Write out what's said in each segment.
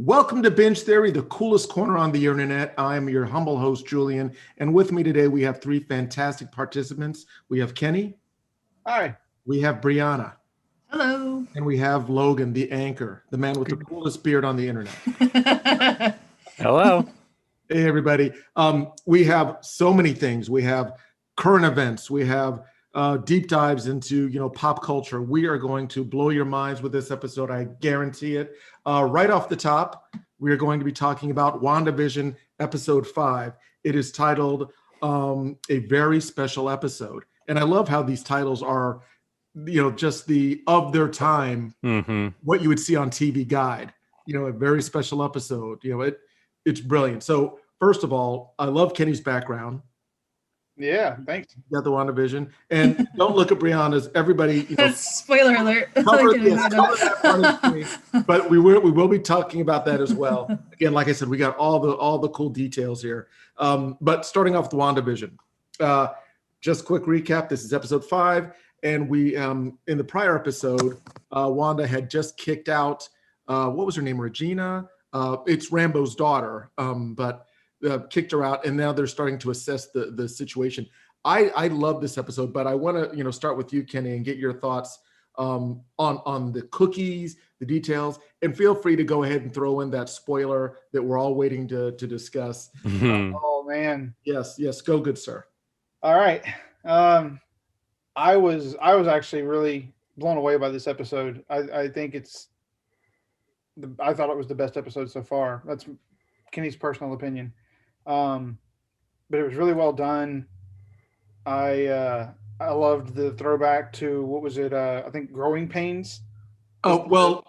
Welcome to Binge Theory, the coolest corner on the internet. I am your humble host, Julian, and with me today we have three fantastic participants. We have Kenny. Hi. We have Brianna. Hello. And we have Logan, the anchor, the man with the coolest beard on the internet. Hello. Hey, everybody. We have so many things. We have current events. We have deep dives into, pop culture. We are going to blow your minds with this episode. I guarantee it. Right off the top, we are going to be talking about WandaVision episode 5. It is titled A Very Special Episode. And I love how these titles are, just the of their time, what you would see on TV Guide, a very special episode. It's brilliant. So first of all, I love Kenny's background. Yeah, thanks. You got the WandaVision. And don't look at Brianna's. Everybody, spoiler alert. Cover that part of the screen. But we will be talking about that as well. Again, like I said, we got all the cool details here. But starting off with WandaVision. Just quick recap. This is episode 5. And we, in the prior episode, Wanda had just kicked out, what was her name? Regina? It's Rambo's daughter. But kicked her out, and now they're starting to assess the situation. I love this episode, but I want to start with you, Kenny, and get your thoughts on the cookies, the details, and feel free to go ahead and throw in that spoiler that we're all waiting to discuss. Oh man, yes, go good, sir. All right, I was actually really blown away by this episode. I think I thought it was the best episode so far. That's Kenny's personal opinion. But it was really well done. I loved the throwback to, what was it? I think Growing Pains. Oh, well,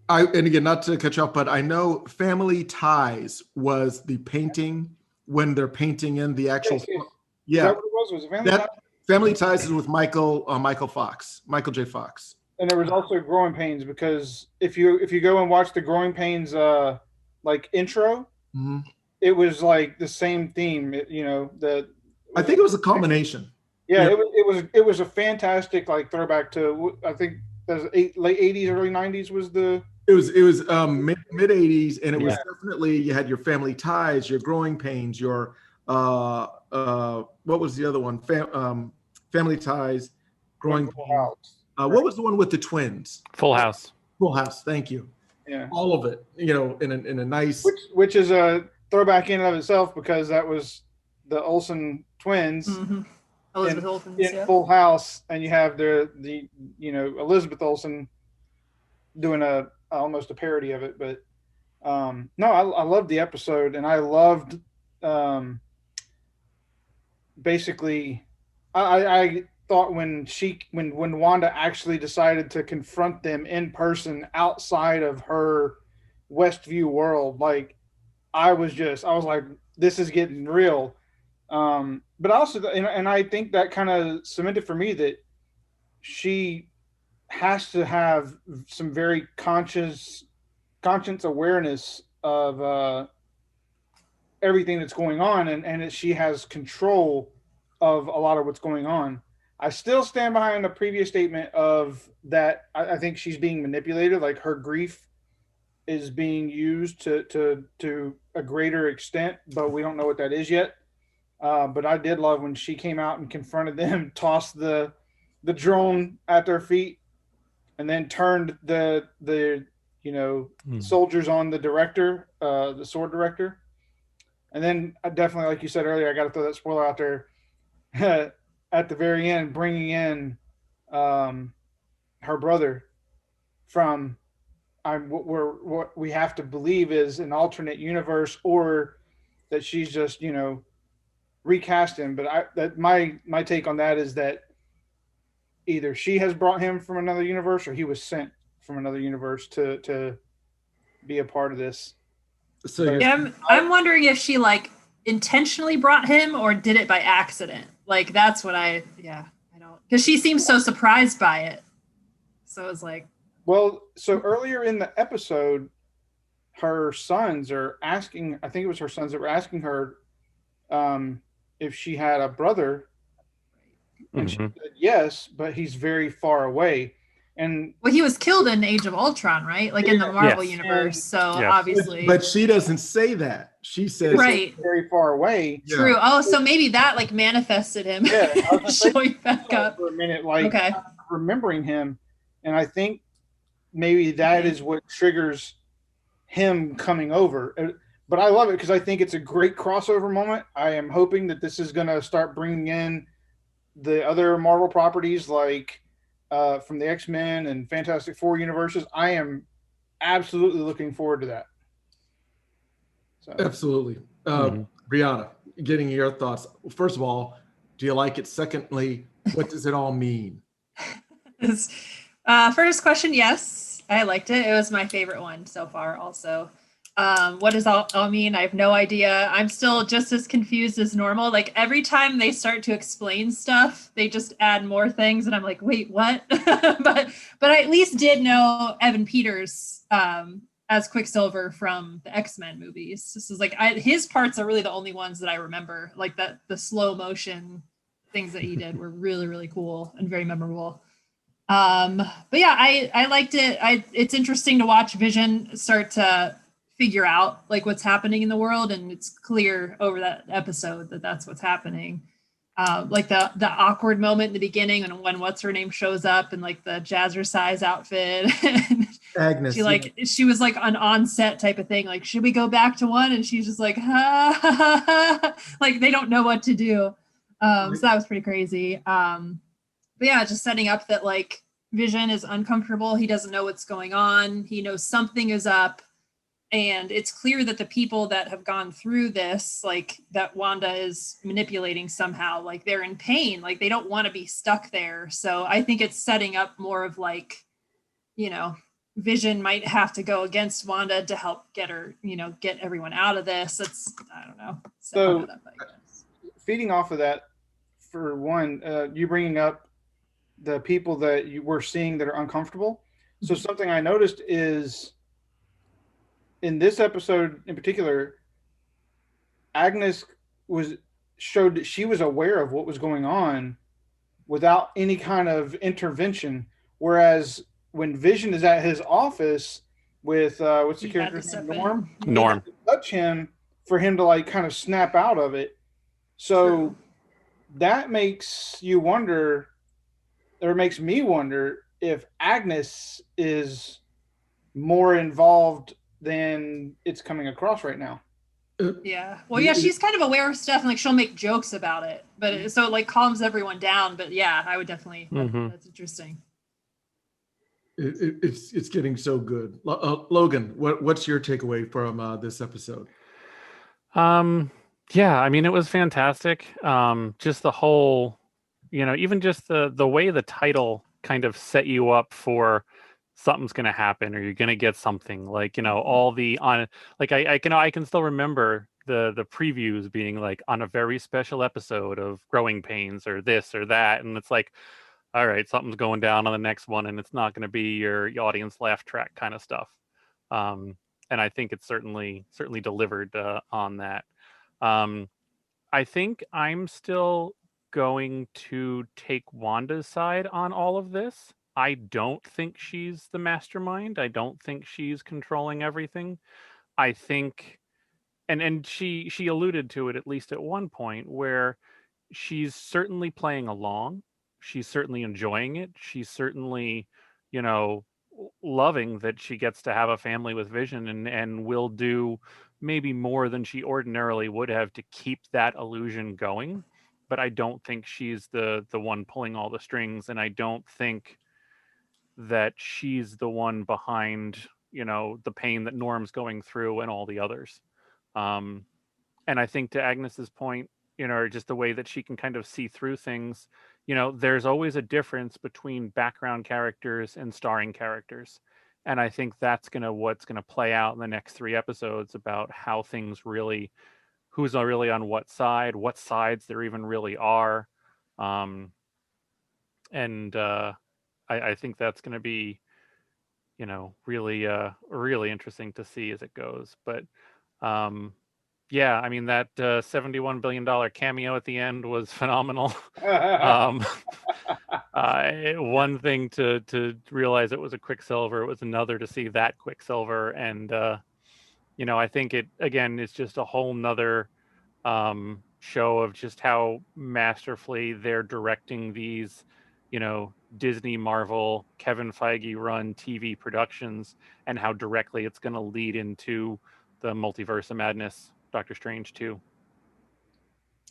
and again, not to cut you off, but I know Family Ties was the painting when they're painting in the actual. Yes. Yeah. Is that what it was? Was it Family Ties? Family Ties is with Michael J. Fox. And there was also Growing Pains, because if you go and watch the Growing Pains intro, it was like the same theme. I think it was a combination. Yeah, it was a fantastic throwback to, I think late 80s, early 90s was the. It was mid 80s, and it was definitely, you had your Family Ties, your Growing Pains, your what was the other one? Family Ties, Growing Pains. What was the one with the twins? Full House. Full House. Thank you. Yeah. All of it, in a nice. Which is a throwback in and of itself, because that was the Olsen twins. Elizabeth Olsen in Full House, and you have the Elizabeth Olsen doing almost a parody of it. But no, I loved the episode, and I loved basically I thought when Wanda actually decided to confront them in person outside of her Westview world, I was like, this is getting real. But also, and I think that kind of cemented for me that she has to have some very conscience awareness of everything that's going on, and that she has control of a lot of what's going on. I still stand behind the previous statement of that. I think she's being manipulated, like her grief is being used to a greater extent, but we don't know what that is yet. But I did love when she came out and confronted them, tossed the drone at their feet, and then turned the soldiers on the director, the sword director. And then definitely, like you said earlier, I got to throw that spoiler out there at the very end, bringing in her brother from what we have to believe is an alternate universe, or that she's just recast him. But my take on that is that either she has brought him from another universe, or he was sent from another universe to be a part of this. So But- you're Yeah, I'm wondering if she like intentionally brought him or did it by accident. Like that's what I don't, because she seems so surprised by it. So it was like, Well, so earlier in the episode, her sons are asking, I think it was her sons that were asking her if she had a brother. And she Mhm. said yes, but he's very far away. And well, he was killed in Age of Ultron, right? Like in the Marvel Yes. universe. So Yes. obviously, but she doesn't say that. She says right. very far away. Yeah. True. Oh, so maybe that like manifested him Yeah, I was gonna say, showing back up. for a minute, like Okay. remembering him. And I think maybe that is what triggers him coming over. But I love it because I think it's a great crossover moment. I am hoping that this is going to start bringing in the other Marvel properties like from the X-Men and Fantastic Four universes. I am absolutely looking forward to that. So, absolutely. Mhm. Brianna, getting your thoughts. First of all, do you like it? Secondly, what does it all mean? First question, yes, I liked it. It was my favorite one so far. Also, what does all mean? I have no idea. I'm still just as confused as normal. Like every time they start to explain stuff, they just add more things, and I'm like, wait, what? but I at least did know Evan Peters as Quicksilver from the X-Men movies. This is like his parts are really the only ones that I remember. Like that the slow motion things that he did were really, really cool and very memorable. But yeah, I liked it. It's interesting to watch Vision start to figure out like what's happening in the world, and it's clear over that episode that that's what's happening. Like the awkward moment in the beginning when what's her name shows up in like the jazzercise outfit. Agnes. She was like an on-set type of thing. Like, should we go back to one? And she's just like, ha, ha, ha, ha. Like they don't know what to do. So that was pretty crazy. But yeah, just setting up that like Vision is uncomfortable. He doesn't know what's going on. He knows something is up. And it's clear that the people that have gone through this, like that Wanda is manipulating somehow, like they're in pain, like they don't want to be stuck there. So I think it's setting up more of like, Vision might have to go against Wanda to help get her, get everyone out of this. It's, I don't know. So that up, I guess. feeding off of that, for one, you bringing up the people that you were seeing that are uncomfortable. So something I noticed is in this episode in particular, Agnes showed that she was aware of what was going on without any kind of intervention. Whereas when Vision is at his office with what's the He had character's to name? step in. Norm. Norm. Touch him for him to like kind of snap out of it. So True. that makes you wonder, or makes me wonder, if Agnes is more involved than it's coming across right now. Yeah. Well, yeah, she's kind of aware of stuff and like she'll make jokes about it, but so it like calms everyone down. But yeah, I would definitely. Mhm. That's interesting. It's getting so good. Logan, what's your takeaway from this episode? Yeah, I mean it was fantastic. Just the whole, even just the way the title kind of set you up for something's going to happen or you're going to get something, like, all the on, like I can still remember the previews being like on a very special episode of Growing Pains or this or that, and it's like, all right, something's going down on the next one, and it's not going to be your audience laugh track kind of stuff. And I think it's certainly delivered on that. I think I'm still going to take Wanda's side on all of this. I don't think she's the mastermind. I don't think she's controlling everything. I think, and she alluded to it at least at one point, where she's certainly playing along. She's certainly enjoying it. She's certainly, you know, loving that she gets to have a family with Vision, and will do maybe more than she ordinarily would have to keep that illusion going. But I don't think she's the one pulling all the strings, and I don't think that she's the one behind, the pain that Norm's going through and all the others. Um, and I think, to Agnes's point, just the way that she can kind of see through things, there's always a difference between background characters and starring characters. And I think that's what's gonna play out in the next 3 episodes about how things really, who's really on what sides there even really are. And I think that's gonna be, really interesting to see as it goes. But yeah, I mean, that $71 billion cameo at the end was phenomenal. One thing to realize it was a Quicksilver, it was another to see that Quicksilver. And I think it, again, is just a whole nother show of just how masterfully they're directing these, Disney, Marvel, Kevin Feige run TV productions, and how directly it's going to lead into the multiverse of madness, Doctor Strange 2.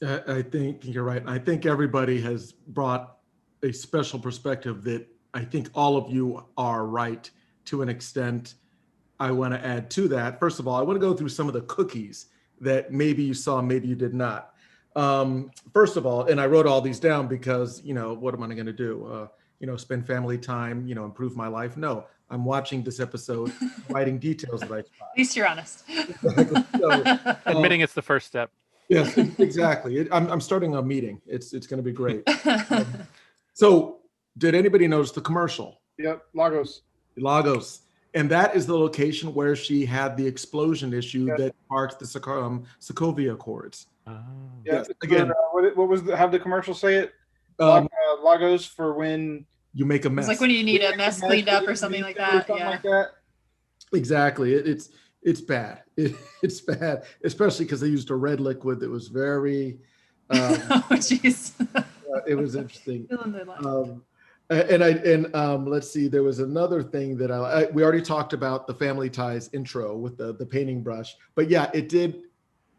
I think you're right. I think everybody has brought a special perspective that I think all of you are right to an extent. I want to add to that. First of all, I want to go through some of the cookies that maybe you saw, maybe you did not. First of all, and I wrote all these down because, what am I going to do? Spend family time, improve my life? No, I'm watching this episode, writing details that I spot. At least you're honest. So, Admitting it's the first step. Yes, exactly. I'm starting a meeting. It's going to be great. So did anybody notice the commercial? Yep, Lagos. And that is the location where she had the explosion issue that sparked the Sokovia Accords. Oh. Yes. Again, what was how the commercial say it? Lagos for when you make a mess. It's like when you need a mess cleaned up or something like that. Like that. Exactly. It's bad. It's bad, especially because they used a red liquid that was very. Oh, jeez. It was interesting. And let's see. There was another thing that we already talked about, the Family Ties intro with the painting brush, but yeah, it did,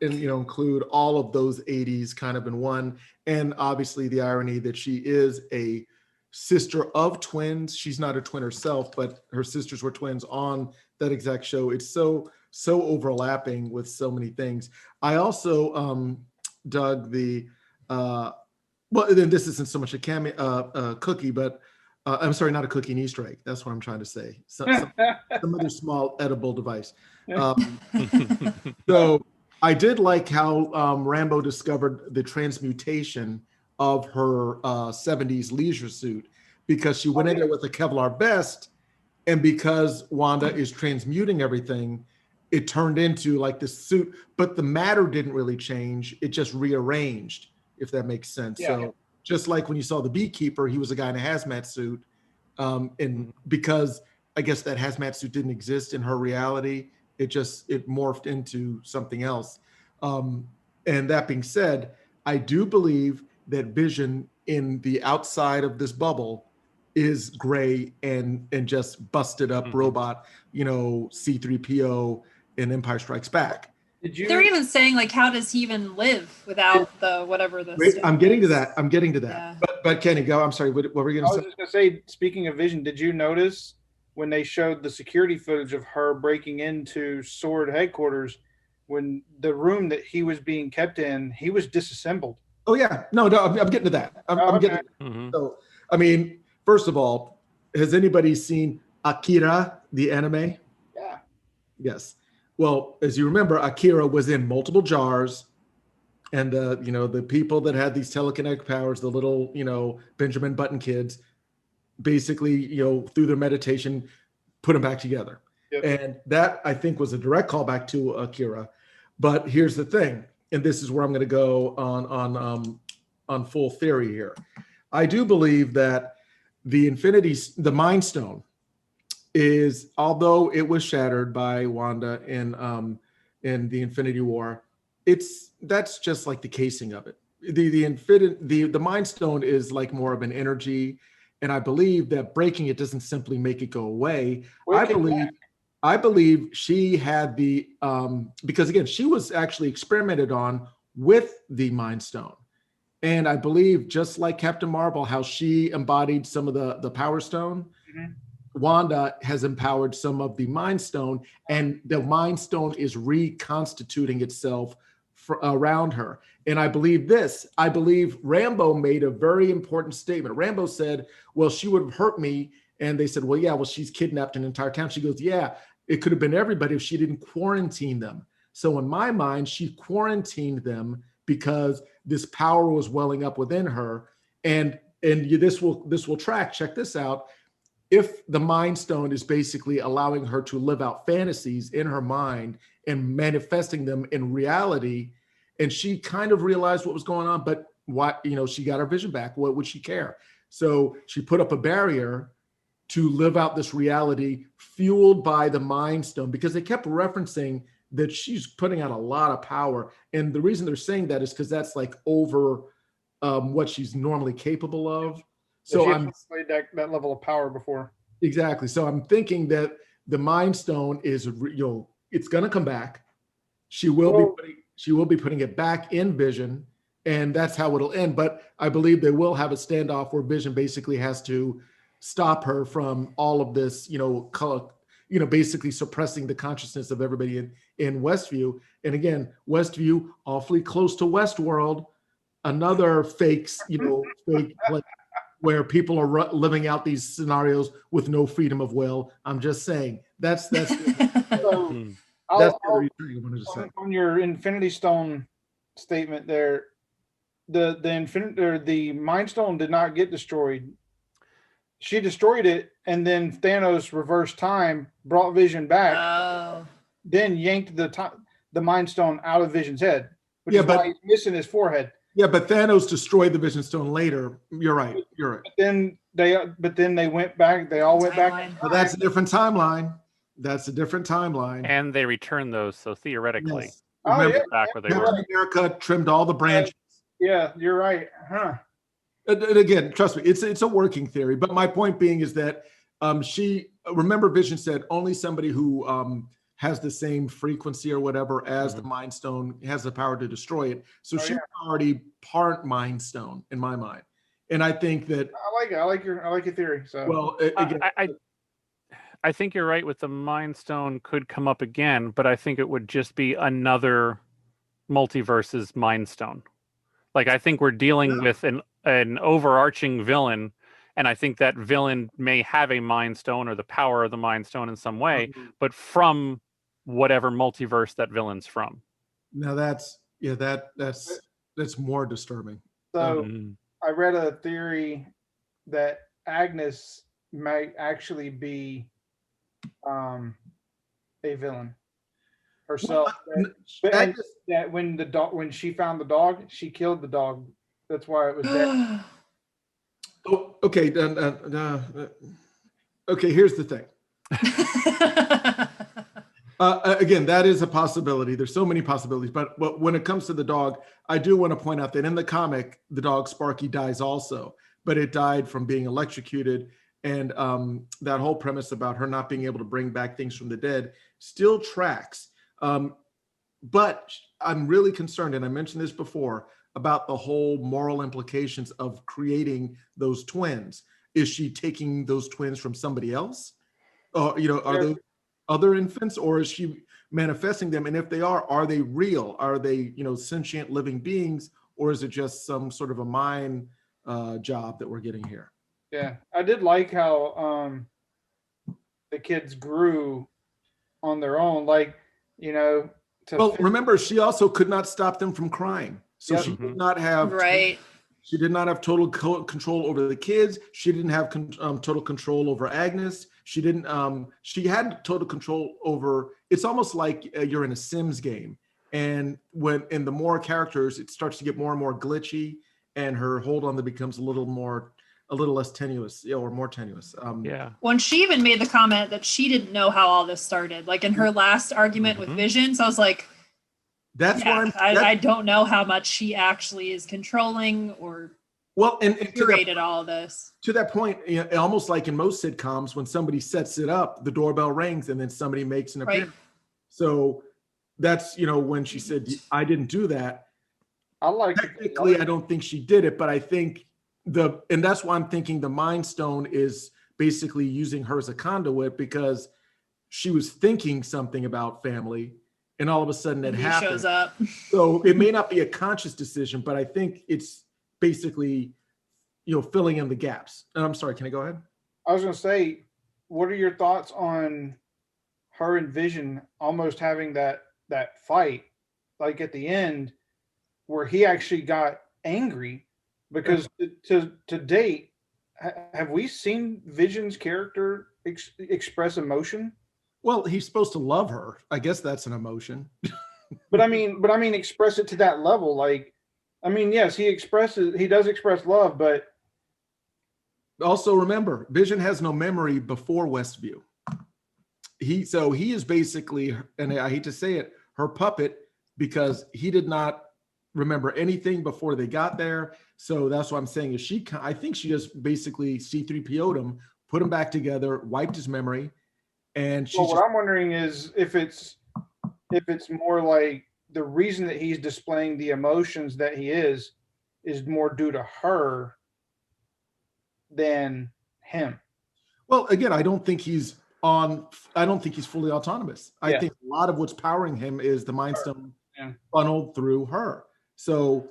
include all of those 80s kind of in one, and obviously the irony that she is a sister of twins. She's not a twin herself, but her sisters were twins on that exact show. It's so overlapping with so many things. I also dug the well, then this isn't so much a cameo cookie, but I'm sorry, not a cookie, an Easter egg. That's what I'm trying to say. Some other small edible device. So I did like how Rambo discovered the transmutation of her 70s leisure suit, because she went in there with a Kevlar vest, and because Wanda is transmuting everything, it turned into like this suit, but the matter didn't really change. It just rearranged, if that makes sense. Yeah. So just like when you saw the beekeeper, he was a guy in a hazmat suit. And because I guess that hazmat suit didn't exist in her reality, it morphed into something else. And that being said, I do believe that Vision in the outside of this bubble is gray and just busted up robot, C-3PO in Empire Strikes Back. They're even saying, like, how does he even live without the whatever the Wait, I'm getting to that. Yeah. But Kenny, go. I'm sorry. What were you going to say? I was just going to say, speaking of Vision, did you notice when they showed the security footage of her breaking into SWORD headquarters, when the room that he was being kept in, he was disassembled? Oh yeah, no, I'm getting to that. I'm getting. So, I mean, first of all, has anybody seen Akira, the anime? Yeah. Yes. Well, as you remember, Akira was in multiple jars, and the people that had these telekinetic powers, the little Benjamin Button kids, basically through their meditation, put them back together. Yep. And that, I think, was a direct callback to Akira. But here's the thing, and this is where I'm going to go on full theory here. I do believe that the Mind Stone is, although it was shattered by Wanda in the Infinity War, that's just like the casing of it. The Mind Stone is like more of an energy, and I believe that breaking it doesn't simply make it go away. I believe she had because again, she was actually experimented on with the Mind Stone. And I believe, just like Captain Marvel, how she embodied some of the Power Stone, Wanda has empowered some of the Mind Stone, and the Mind Stone is reconstituting itself around her. And I believe Rambo made a very important statement. Rambo said, well, she would have hurt me And they said, well, yeah, well, she's kidnapped an entire town. She goes, yeah, it could have been everybody if she didn't quarantine them. So in my mind, she quarantined them because this power was welling up within her. And this will track. Check this out. If the Mind Stone is basically allowing her to live out fantasies in her mind and manifesting them in reality, and she kind of realized what was going on, but she got her vision back. What would she care? So she put up a barrier to live out this reality fueled by the Mind Stone, because they kept referencing that she's putting out a lot of power. And the reason they're saying that is because that's like over what she's normally capable of. So I'm played that level of power before. Exactly. So I'm thinking that the Mind Stone is, it's going to come back. She will be putting it back in Vision, and that's how it'll end. But I believe they will have a standoff where Vision basically has to stop her from all of this, basically suppressing the consciousness of everybody in Westview. And again, Westview, awfully close to Westworld, another fake place where people are living out these scenarios with no freedom of will. I'm just saying that's the reason I wanted to say. On your Infinity Stone statement there, the Mind Stone did not get destroyed. She destroyed it, and then Thanos reversed time, brought Vision back, then yanked the Mind Stone out of Vision's head, which is why he's missing his forehead. Yeah, but Thanos destroyed the Vision Stone later. You're right. But then they went back. They all went back. Well, that's a different timeline. And they returned those, so theoretically, yes. Back where they were. America trimmed all the branches. Yeah, you're right. Huh. And again, trust me, it's a working theory. But my point being is that Vision said only somebody who has the same frequency or whatever as the Mind Stone has the power to destroy it. So she's already part Mind Stone in my mind. And I think that I like it. I like your theory. So well, again, I think you're right with the Mind Stone could come up again, but I think it would just be another multiverse's Mind Stone. Like, I think we're dealing with an overarching villain, and I think that villain may have a Mind Stone or the power of the Mind Stone in some way, but from whatever multiverse that villain's from. Now that's more disturbing. So I read a theory that Agnes might actually be a villain herself. That when she found the dog, she killed the dog. That's why it was dead. Oh, okay. Okay, here's the thing. Again, that is a possibility. There's so many possibilities, but when it comes to the dog, I do want to point out that in the comic, the dog Sparky dies also, but it died from being electrocuted, and that whole premise about her not being able to bring back things from the dead still tracks. But I'm really concerned, and I mentioned this before, about the whole moral implications of creating those twins. Is she taking those twins from somebody else? Are those other infants, or is she manifesting them? And if they are they real? Are they, sentient living beings, or is it just some sort of a mind job that we're getting here? Yeah, I did like how the kids grew on their own, remember, she also could not stop them from crying, so she did not have She did not have total control over the kids. She didn't have total control over Agnes. She didn't. She had total control over. It's almost like you're in a Sims game, and the more characters, it starts to get more and more glitchy, and her hold on them becomes a little less tenuous, or more tenuous. When she even made the comment that she didn't know how all this started, like in her last argument with Vision, so I was like, I don't know how much she actually is controlling or and curated all of this. To that point, almost like in most sitcoms, when somebody sets it up, the doorbell rings and then somebody makes an appearance. So that's, when she said, I didn't do that. Technically, I don't think she did it, but I think and that's why I'm thinking the Mind Stone is basically using her as a conduit, because she was thinking something about family, and all of a sudden it happened. Shows up. So it may not be a conscious decision, but I think it's basically, filling in the gaps. And I'm sorry, can I go ahead? I was gonna say, what are your thoughts on her and Vision almost having that fight, like at the end, where he actually got angry because to date, have we seen Vision's character express emotion? Well, he's supposed to love her. I guess that's an emotion. But I mean, express it to that level. Like, I mean, yes, he does express love, but Also, remember, Vision has no memory before Westview. He is basically, and I hate to say it, her puppet, because he did not remember anything before they got there. So that's what I'm saying is I think she just basically C3PO'd him, put him back together, wiped his memory, and she's what I'm wondering is if it's more like the reason that he's displaying the emotions that he is more due to her than him. Well, again, I don't think he's fully autonomous. Yeah. I think a lot of what's powering him is the Mind Stone funneled through her. So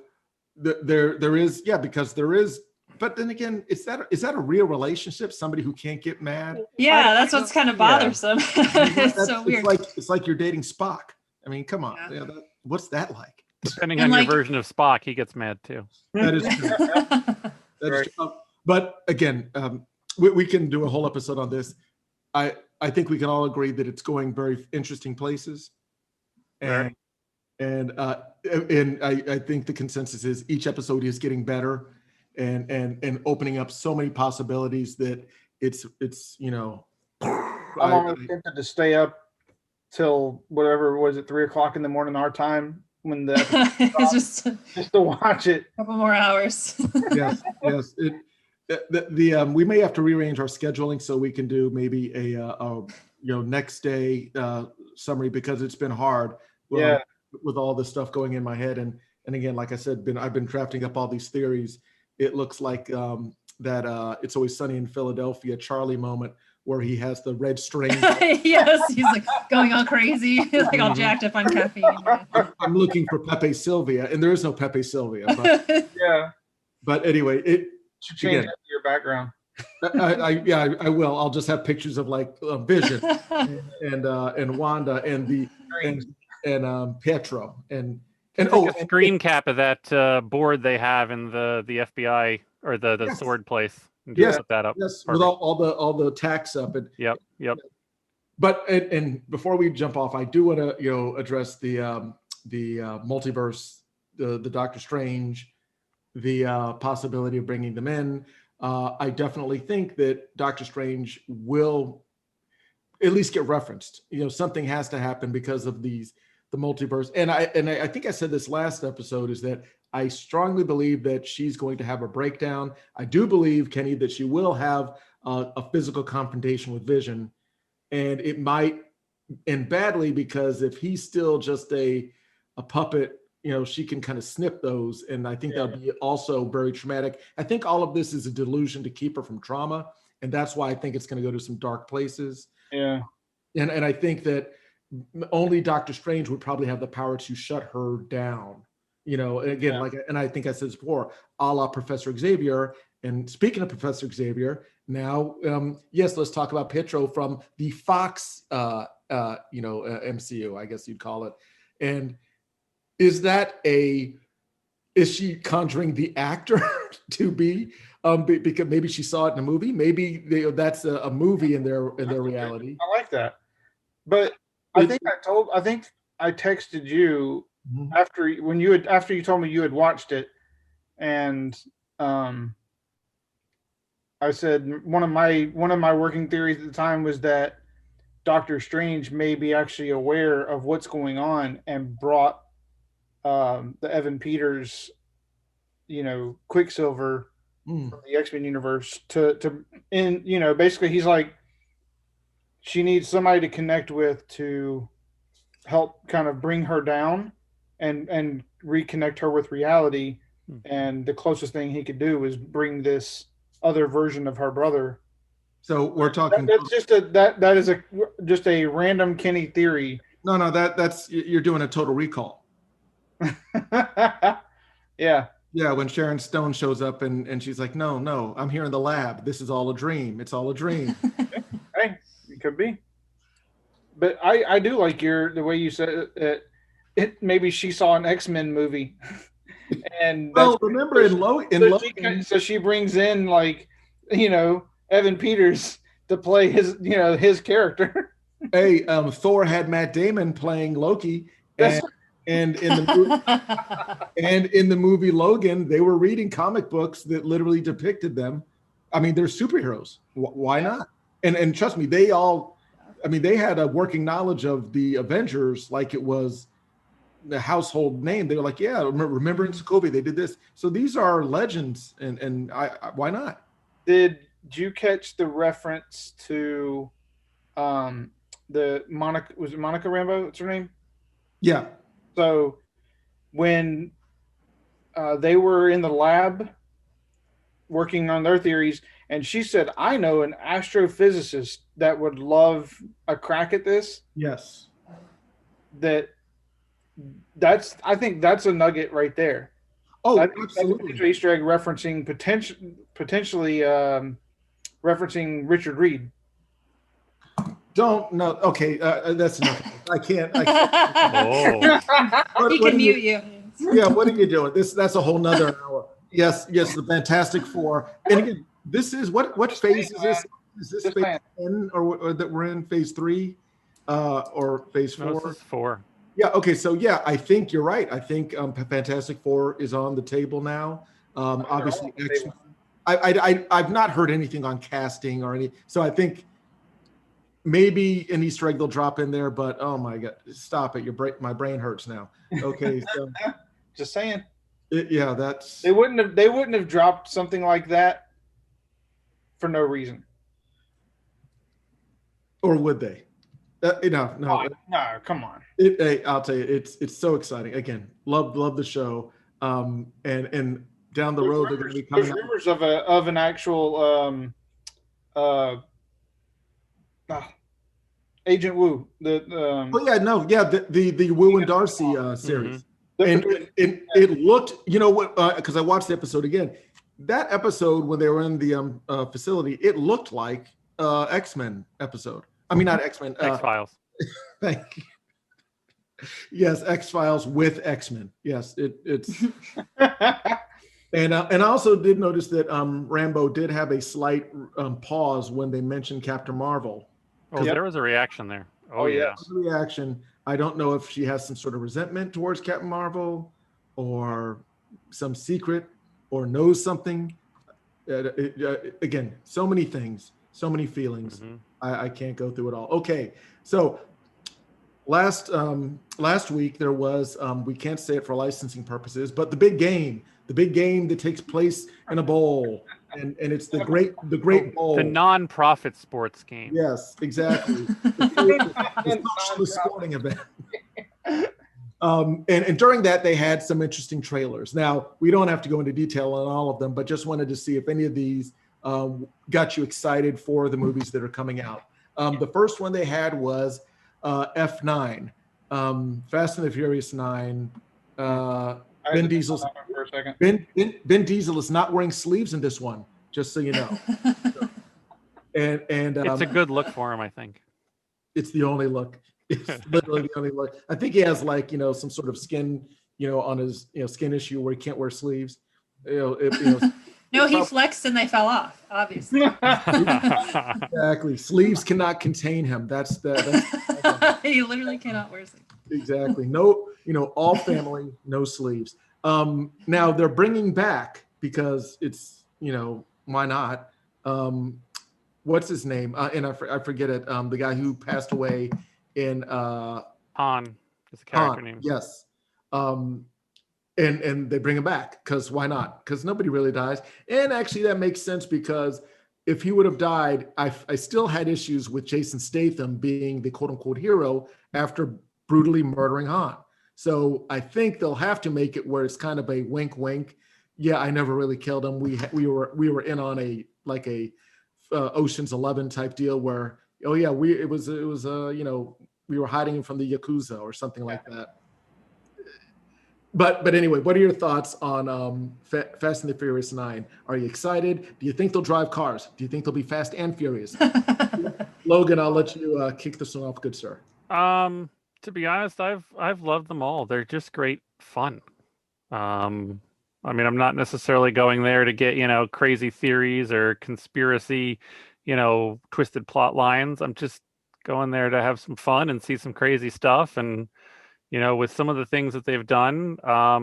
there is, because there is, but then again, is that a real relationship? Somebody who can't get mad? Yeah, that's what's kind of bothersome. It's so weird. It's like you're dating Spock. I mean, come on. Yeah. What's that like? Depending on your version of Spock, he gets mad too. That is true. That is true. But again, we can do a whole episode on this. I think we can all agree that it's going very interesting places, and I think the consensus is each episode is getting better, and opening up so many possibilities that it's I'm almost tempted to stay up till whatever was it 3 o'clock in the morning our time when the it's just to watch it. A couple more hours. Yes. We may have to rearrange our scheduling so we can do maybe a next day summary, because it's been hard with all this stuff going in my head, and again, like I said, I've been drafting up all these theories. It looks like that It's Always Sunny in Philadelphia Charlie moment where he has the red string. Yes, he's like going all crazy, like all jacked up on caffeine. I'm looking for Pepe Sylvia, and there is no Pepe Sylvia. But, But anyway, it should change that to your background. I will. I'll just have pictures of like Vision and Wanda and Pedro and a screen cap of that board they have in the FBI or the sword place. And just put that up. Yes, with all the tacks up. And yep. But and before we jump off, I do want to address the multiverse, the Doctor Strange, the possibility of bringing them in. I definitely think that Doctor Strange will at least get referenced. Something has to happen because of the multiverse. And I think I said this last episode, is that I strongly believe that she's going to have a breakdown. I do believe, Kenny, that she will have a physical confrontation with Vision, and it might end badly, because if he's still just a puppet, she can kind of snip those. And I think that'll be also very traumatic. I think all of this is a delusion to keep her from trauma. And that's why I think it's going to go to some dark places. Yeah. And I think that only Doctor Strange would probably have the power to shut her down. Again, and I think I said this before, a la Professor Xavier. And speaking of Professor Xavier, now, yes, let's talk about Pedro from the Fox, MCU, I guess you'd call it. And is she conjuring the actor to be? Because maybe she saw it in a movie. Maybe that's a movie in their reality. I like that, but I think I texted you after you told me you had watched it, and I said one of my working theories at the time was that Doctor Strange may be actually aware of what's going on and brought the Evan Peters, Quicksilver from the X-Men universe basically he's like, she needs somebody to connect with to help kind of bring her down and reconnect her with reality. And the closest thing he could do is bring this other version of her brother. So we're talking. That's just that is just a random Kenny theory. No, that's you're doing a Total Recall. Yeah. Yeah, when Sharon Stone shows up and she's like, no, I'm here in the lab. This is all a dream. It's all a dream. Hey, it could be. But I do like the way you said it. Maybe she saw an X-Men movie, and Well, remember in Logan, so she brings in like Evan Peters to play his character. hey, Thor had Matt Damon playing Loki, and in the movie, and in the movie Logan, they were reading comic books that literally depicted them. I mean, they're superheroes. Why not? And trust me, they had a working knowledge of the Avengers like it was the household name. They were like, yeah, remember in Sokovia, they did this. So these are legends, and I why not? Did you catch the reference to the Monica? Was it Monica Rambeau? What's her name? Yeah. So when they were in the lab working on their theories, and she said, I know an astrophysicist that would love a crack at this. Yes. I think that's a nugget right there. Oh, absolutely. That's an Easter egg referencing potentially referencing Richard Reed. Don't know. Okay, that's enough. I can't. Oh. He can mute you. Yeah, what are you doing? That's a whole nother hour. Yes, the Fantastic Four. And again, this is what phase is this? Is this phase 10 or that we're in phase 3 or phase 4? No, this is 4. Yeah. Okay. So yeah, I think you're right. I think Fantastic Four is on the table now. Obviously, X-Men. I've not heard anything on casting or any. So I think maybe an Easter egg they'll drop in there. But oh my God, stop it! My brain hurts now. Okay. So just saying. That's they wouldn't have dropped something like that for no reason. Or would they? No, come on. I'll tell you, it's so exciting. Again, love the show. And down the road they're going to be coming. There's rumors of an actual Agent Wu. The Wu and Darcy series. Mm-hmm. And it looked, because I watched the episode again. That episode when they were in the facility, it looked like X-Men episode. I mean, not X-Men. X-Files. Thank you. Yes, X-Files with X-Men. Yes, it's. And I also did notice that Rambeau did have a slight pause when they mentioned Captain Marvel. Oh, there was a reaction there. Oh yeah. Reaction. I don't know if she has some sort of resentment towards Captain Marvel, or some secret, or knows something. Again, so many things, so many feelings. Mm-hmm. I can't go through it all. Okay, so last week there was we can't say it for licensing purposes, but the big game that takes place in a bowl, and it's the great bowl, the non-profit sports game. Yes, exactly. the socialist sporting event. And during that they had some interesting trailers. Now we don't have to go into detail on all of them, but just wanted to see if any of these got you excited for the movies that are coming out. The first one they had was F9, Fast and the Furious 9. Ben Diesel is not wearing sleeves in this one, just so you know. And it's a good look for him, I think. It's the only look. It's literally the only look. I think he has some sort of skin, on his skin issue where he can't wear sleeves. No, he flexed and they fell off, obviously. Exactly. Sleeves cannot contain him. That's he literally cannot wear sleeves. Exactly. No, all family, no sleeves. Now they're bringing back, because it's, why not? What's his name? And I forget it. The guy who passed away in Han is the character Han, name. Yes. And they bring him back because why not? Because nobody really dies. And actually that makes sense, because if he would have died, I still had issues with Jason Statham being the quote unquote hero after brutally murdering Han. So I think they'll have to make it where it's kind of a wink, wink. Yeah, I never really killed him. We were in on a Ocean's 11 type deal where, oh yeah, we were hiding him from the Yakuza or something like that. But anyway, what are your thoughts on Fast and the Furious 9? Are you excited? Do you think they'll drive cars? Do you think they'll be fast and furious? Logan, I'll let you kick this one off, good sir. To be honest, I've loved them all. They're just great fun. I mean, I'm not necessarily going there to get, crazy theories or conspiracy, twisted plot lines. I'm just going there to have some fun and see some crazy stuff. And, with some of the things that they've done, I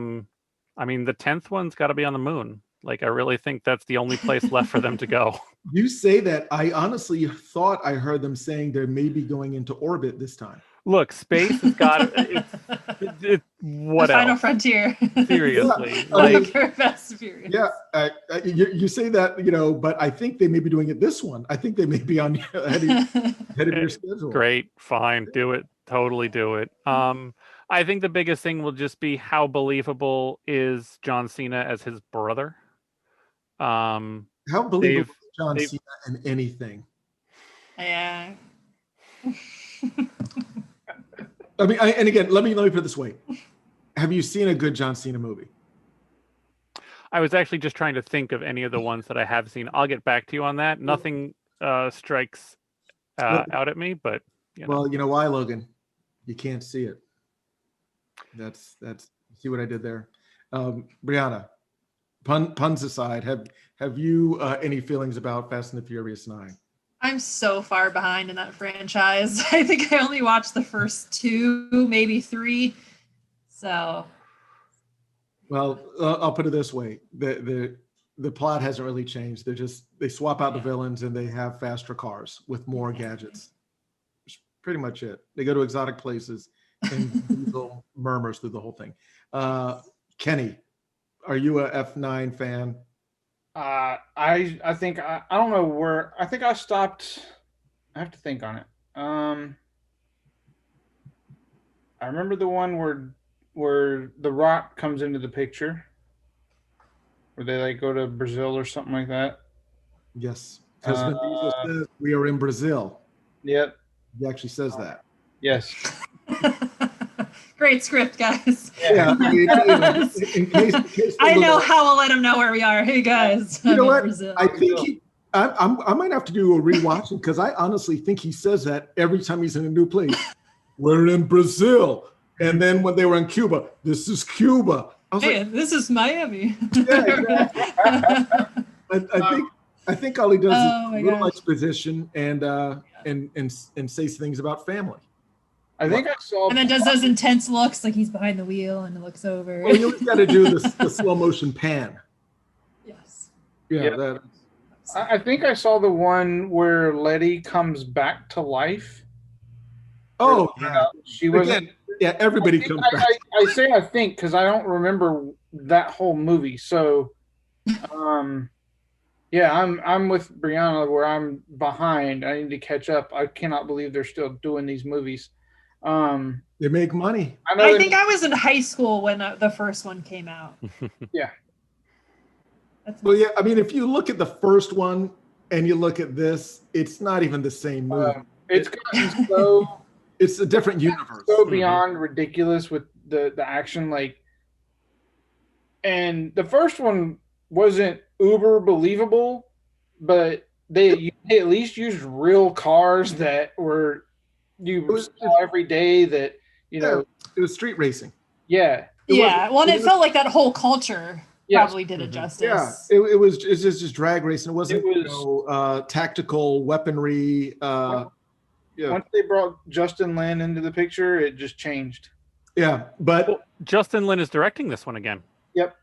mean, the 10th one's got to be on the moon. Like, I really think that's the only place left for them to go. You say that. I honestly thought I heard them saying they may be going into orbit this time. Look, space has got it. What the Final else? Frontier. Seriously, Fast and Furious. Yeah, you say that, but I think they may be doing it this one. I think they may be on ahead of your schedule. Great, fine, do it. Totally do it. I think the biggest thing will just be how believable is John Cena as his brother. How believable is John Cena in anything? Yeah. I mean, and again, let me put it this way: have you seen a good John Cena movie? I was actually just trying to think of any of the ones that I have seen. I'll get back to you on that. Nothing strikes out at me, but well, you know why, Logan? You can't see it. That's see what I did there, Brianna. Puns aside, have you any feelings about Fast and the Furious 9? I'm so far behind in that franchise. I think I only watched the first 2, maybe 3. So, well, I'll put it this way: the plot hasn't really changed. They swap out the villains and they have faster cars with more gadgets. That's pretty much it. They go to exotic places and Diesel murmurs through the whole thing. Kenny, are you a F9 fan? I think I don't know where. I think I stopped. I have to think on it. I remember the one where The Rock comes into the picture, where they like go to Brazil or something like that. Yes, because Vin Diesel says we are in Brazil. Yep. He actually says that. Yes. Great script, guys. Yeah. In case I know how I'll let him know where we are. Hey, guys. You know what? Brazil. I think I might have to do a rewatching because I honestly think he says that every time he's in a new place. We're in Brazil. And then when they were in Cuba, this is Cuba. I was like, this is Miami. Yeah, exactly. I think all he does is a little exposition and says things about family. I think I saw. And then does those intense looks like he's behind the wheel and looks over. Well, you always got to do the slow motion pan. Yes. Yeah. I think I saw the one where Letty comes back to life. Oh, yeah. She was. Yeah, everybody comes back. I say I think because I don't remember that whole movie. So, yeah, I'm with Brianna where I'm behind. I need to catch up. I cannot believe they're still doing these movies. They make money. I think I was in high school when the first one came out. Yeah. Well, yeah. I mean, if you look at the first one and you look at this, it's not even the same movie. It's gotten so. It's a different universe. So beyond ridiculous with the action, and the first one wasn't uber believable, but they at least used real cars that were saw every day. That it was street racing. Yeah. It felt like that whole culture probably did it justice. Yeah, it's just drag racing. It wasn't tactical weaponry. Once they brought Justin Lin into the picture, it just changed. Yeah, but Justin Lin is directing this one again. Yep.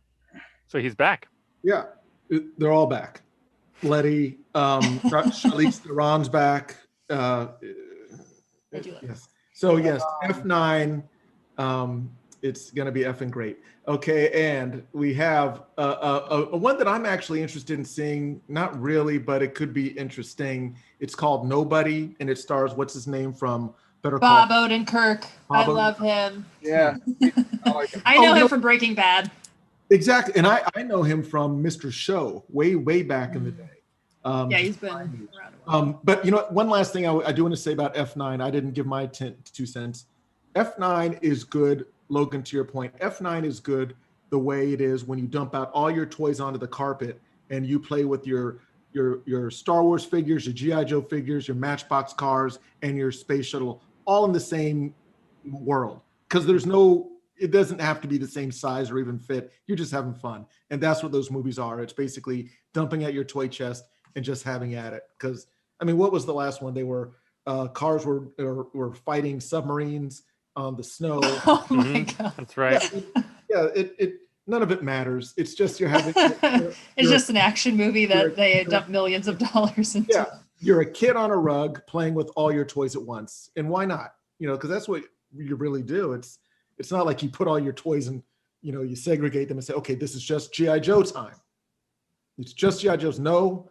So he's back. Yeah, they're all back. Letty, Charlize Theron's back. Yes. So yes, F9. It's going to be effing great. Okay, and we have a one that I'm actually interested in seeing. Not really, but it could be interesting. It's called Nobody, and it stars what's his name from Better Call. Bob Odenkirk. I love him. Yeah, I know him from Breaking Bad. Exactly, and I know him from Mr. Show way back in the day. He's been around a while. But one last thing I do want to say about F9. I didn't give my 2 cents. F9 is good, Logan, to your point. F9 is good the way it is when you dump out all your toys onto the carpet and you play with your Star Wars figures, your G.I. Joe figures, your Matchbox cars, and your space shuttle all in the same world. Because it doesn't have to be the same size or even fit. You're just having fun. And that's what those movies are. It's basically dumping out your toy chest and just having at it. Because, I mean, what was the last one? They were, cars were fighting submarines on the snow. Oh my God. That's right. Yeah, it none of it matters. It's just you're having. It's just an action movie that they dump millions of dollars into. Yeah, you're a kid on a rug playing with all your toys at once, and why not? Because that's what you really do. It's not like you put all your toys and you segregate them and say, okay, this is just GI Joe time. It's just GI Joes. No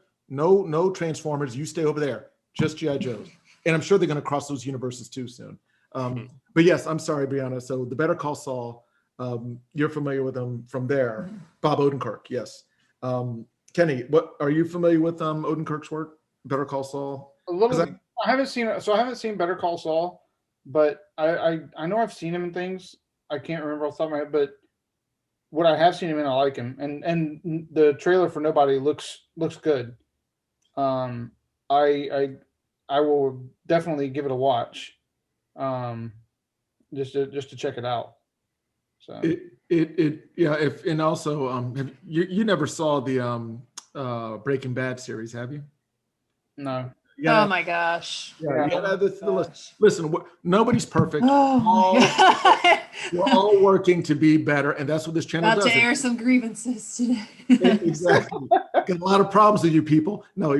Transformers. You stay over there. Just GI Joes. And I'm sure they're going to cross those universes too soon. But yes, I'm sorry, Brianna. So the Better Call Saul. You're familiar with him from there. Bob Odenkirk, yes. Kenny, what are you familiar with Odenkirk's work? Better Call Saul? A little bit. I haven't seen Better Call Saul, but I know I've seen him in things. I can't remember off the top of my head, but what I have seen him in, I like him. And the trailer for Nobody looks good. I will definitely give it a watch. Just to check it out. So and also you never saw the Breaking Bad series, have you? No. Oh my gosh. Listen, nobody's perfect. We're all working to be better, and that's what this channel does. About to air some grievances today. Exactly. Got a lot of problems with you people. No,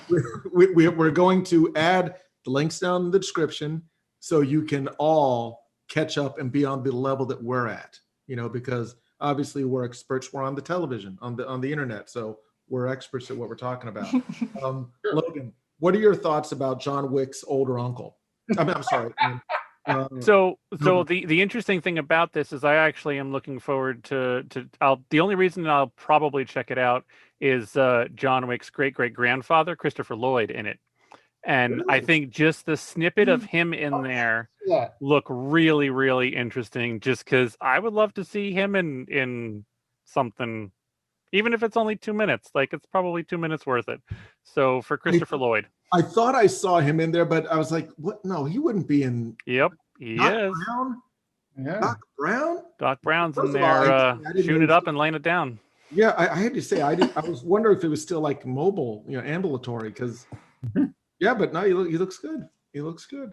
we're going to add the links down in the description so you can all catch up and be on the level that we're at, because obviously we're experts. We're on the television, on the internet, so we're experts at what we're talking about. Sure. Logan, what are your thoughts about John Wick's older uncle? I'm sorry. So the interesting thing about this is I actually am looking forward to the only reason I'll probably check it out is John Wick's great-great-grandfather, Christopher Lloyd, in it. And Really? I think just the snippet of him in there look really, really interesting, just because I would love to see him in something, even if it's only 2 minutes. Like, it's probably 2 minutes worth it. So for Christopher Lloyd. I thought I saw him in there, but I was like, what? No, he wouldn't be in. Yep, he Doc is. Brown? Yeah. Doc Brown? Doc Brown's First in of all, there I didn't shooting it know- up and laying it down. Yeah, I had to say, I was wondering if it was still like mobile, ambulatory, because yeah, but no, he looks good. He looks good.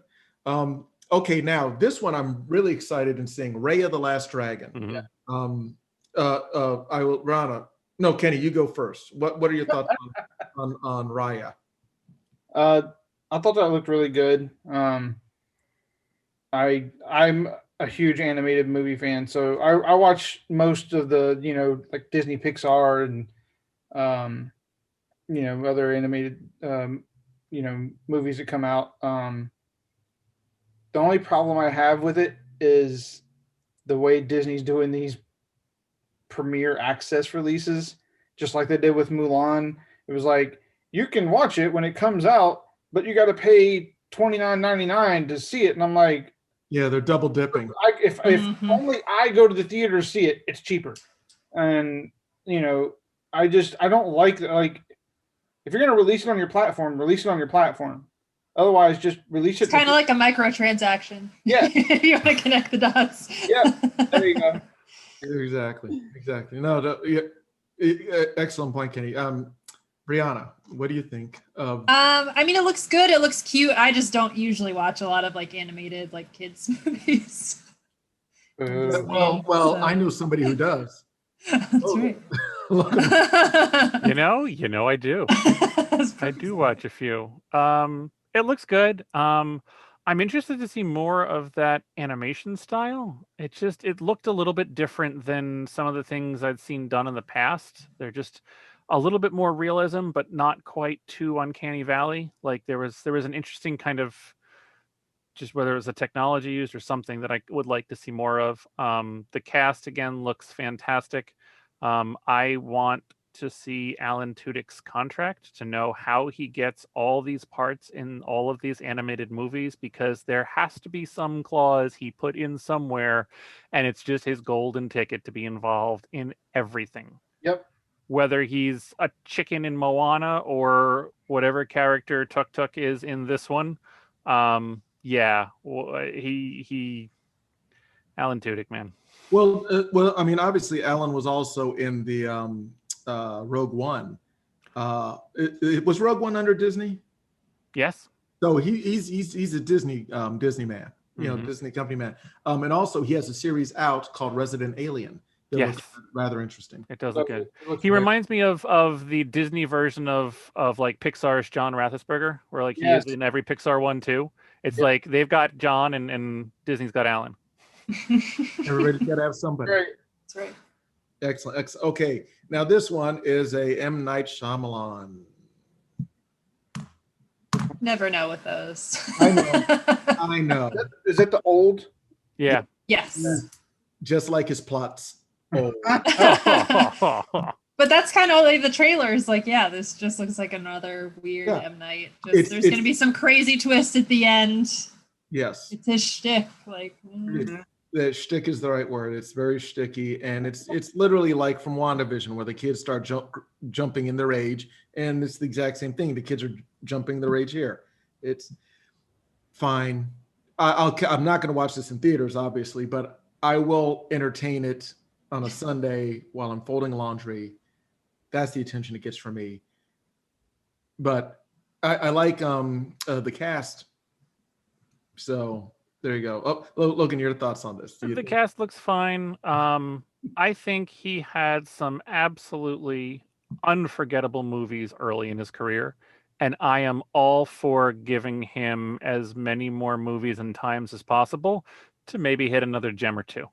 Okay, now this one I'm really excited in seeing, Raya the Last Dragon. Mhm. I will, Rana. No, Kenny, you go first. What are your thoughts on Raya? I thought that looked really good. I'm a huge animated movie fan, so I watch most of the like Disney, Pixar, and other animated movies that come out. The only problem I have with it is the way Disney's doing these premiere access releases, just like they did with Mulan. It was like, you can watch it when it comes out, but you got to pay $29.99 to see it. And I'm like, yeah, they're double dipping. If only I go to the theater to see it, it's cheaper. And I don't like if you're gonna release it on your platform, release it on your platform. Otherwise, just release it. It's kind of like a microtransaction. Yeah. You want to connect the dots. Yeah, there you go. Exactly. No, excellent point, Kenny. Brianna, what do you think of? I mean, it looks good. It looks cute. I just don't usually watch a lot of like animated like kids movies. Well, I know somebody who does. That's right. I do. I do watch a few. It looks good. I'm interested to see more of that animation style. It looked a little bit different than some of the things I'd seen done in the past. They're just a little bit more realism, but not quite too uncanny valley. Like there was an interesting kind of, just whether it was a technology used or something that I would like to see more of. The cast again looks fantastic. I want to see Alan Tudyk's contract to know how he gets all these parts in all of these animated movies, because there has to be some clause he put in somewhere, and it's just his golden ticket to be involved in everything. Yep. Whether he's a chicken in Moana or whatever character Tuk Tuk is in this one. Yeah, he Alan Tudyk, man. Well, I mean, obviously, Alan was also in the Rogue One. It was Rogue One under Disney. Yes. So he's a Disney man, Disney company man. And also he has a series out called Resident Alien. That Yes. looks rather interesting. It does look good. It looks He great. reminds me of the Disney version of like Pixar's John Rathesberger, where like he Yes. is in every Pixar one too. It's Yep. like they've got John and Disney's got Alan. Everybody's got to have somebody. Great. That's right. Excellent. Okay, now this one is a M. Night Shyamalan. Never know with those. I know. I know. Is it the old? Yeah. Yes. Just like his plots. Oh, But that's kind of like the trailers. Like, yeah, this just looks like another weird Yeah. M. Night. It's- There's going to be some crazy twist at the end. yes. It's his shtick. Like, The shtick is the right word. It's very shticky, and it's literally like from WandaVision, where the kids start jumping in their rage, and it's the exact same thing. The kids are jumping their rage here. It's fine. I'm not going to watch this in theaters, obviously, but I will entertain it on a Sunday while I'm folding laundry. That's the attention it gets from me. But I like the cast. So there you go. Oh, Logan, your thoughts on this? The cast looks fine. I think he had some absolutely unforgettable movies early in his career, and I am all for giving him as many more movies and times as possible to maybe hit another gem or two.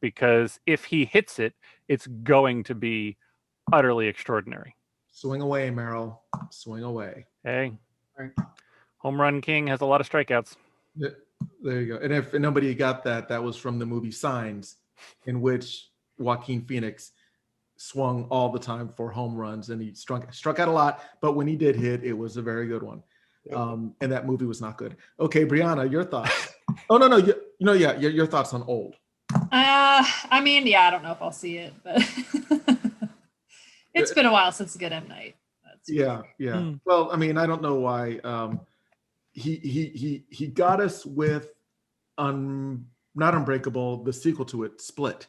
Because if he hits it, it's going to be utterly extraordinary. Swing away, Meryl. Swing away. Hey, Right. Home Run King has a lot of strikeouts. There you go. And if nobody got that, that was from the movie Signs, in which Joaquin Phoenix swung all the time for home runs, and he struck out a lot. But when he did hit, it was a very good one. And that movie was not good. Okay, Brianna, your thoughts? Oh no, your thoughts on Old. I mean, yeah, I don't know if I'll see it, but it's been a while since a good M. Night. That's Yeah. Well, I mean, I don't know why. He got us with not Unbreakable, the sequel to it, Split.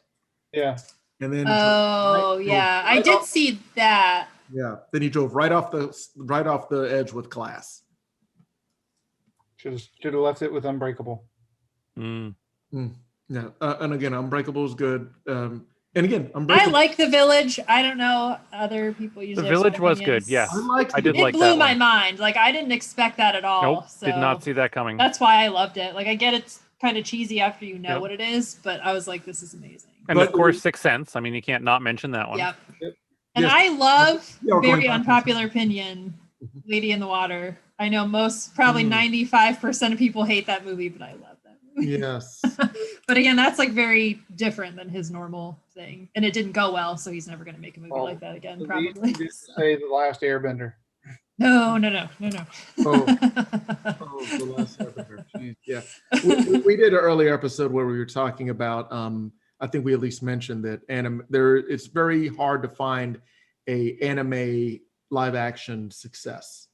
Yeah. And then I did see that. Yeah. Then he drove right off the edge with Class. Should have left it with Unbreakable. Yeah. And again, Unbreakable is good. And again, I Unbreakable. like The Village. I don't know. Other people usually The have some Village was good. opinions. Yes, I did It like blew that my one. mind. Like, I didn't expect that at all. Nope, So did not see that coming. that's why I loved it. Like, I get it's kind of cheesy after you know Yep. what it is, but I was like, this is amazing. And But- of course, Sixth Sense. I mean, you can't not mention that one. Yep. Yep. And Yes. I love, Yeah, we're going very back. unpopular opinion, Lady in the Water. I know probably 95% of people hate that movie, but I love that movie. Yes. But again, that's like very different than his normal thing. And it didn't go well, so he's never going to make a movie like that again, He probably. did say The Last Airbender. No. Oh, the last episode. Jeez, yeah. We did an earlier episode where we were talking about. I think we at least mentioned that it's very hard to find a anime live action success,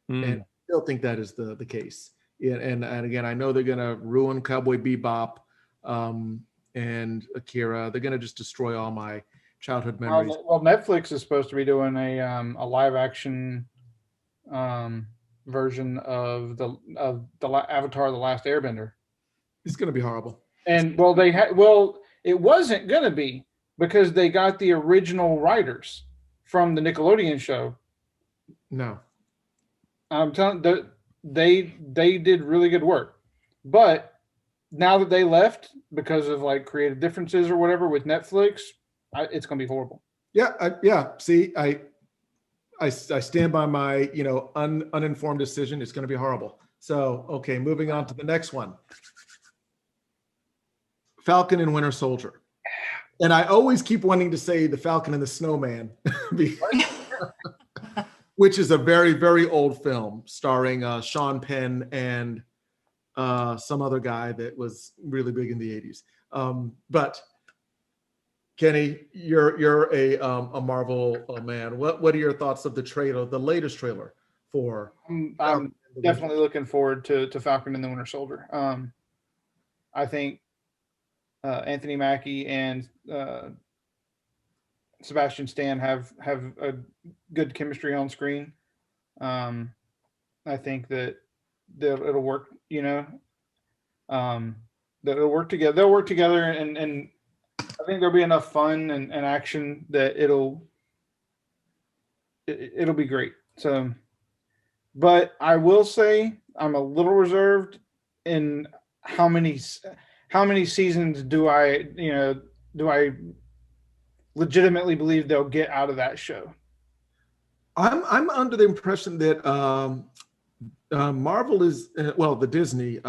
and I still think that is the case. Yeah, and again, I know they're gonna ruin Cowboy Bebop, and Akira. They're gonna just destroy all my childhood memories. Well, Netflix is supposed to be doing a live action version of the Avatar: The Last Airbender. It's gonna be horrible. And it wasn't gonna be, because they got the original writers from the Nickelodeon show. No. I'm telling they did really good work, but now that they left because of like creative differences or whatever with Netflix, it's gonna be horrible. Yeah. See, I stand by my uninformed decision. It's gonna be horrible. So okay, moving on to the next one. Falcon and Winter Soldier. And I always keep wanting to say The Falcon and the Snowman, which is a very, very old film starring Sean Penn and some other guy that was really big in the 80s. But Kenny, you're a Marvel man. What are your thoughts of the trailer, the latest trailer for? I'm definitely looking forward to Falcon and the Winter Soldier. I think Anthony Mackie and Sebastian Stan have a good chemistry on screen. I think that it'll work. That it'll work together. They'll work together, and I think there'll be enough fun and action that it'll be great. So, but I will say I'm a little reserved in how many seasons do I legitimately believe they'll get out of that show. I'm under the impression that Marvel is the Disney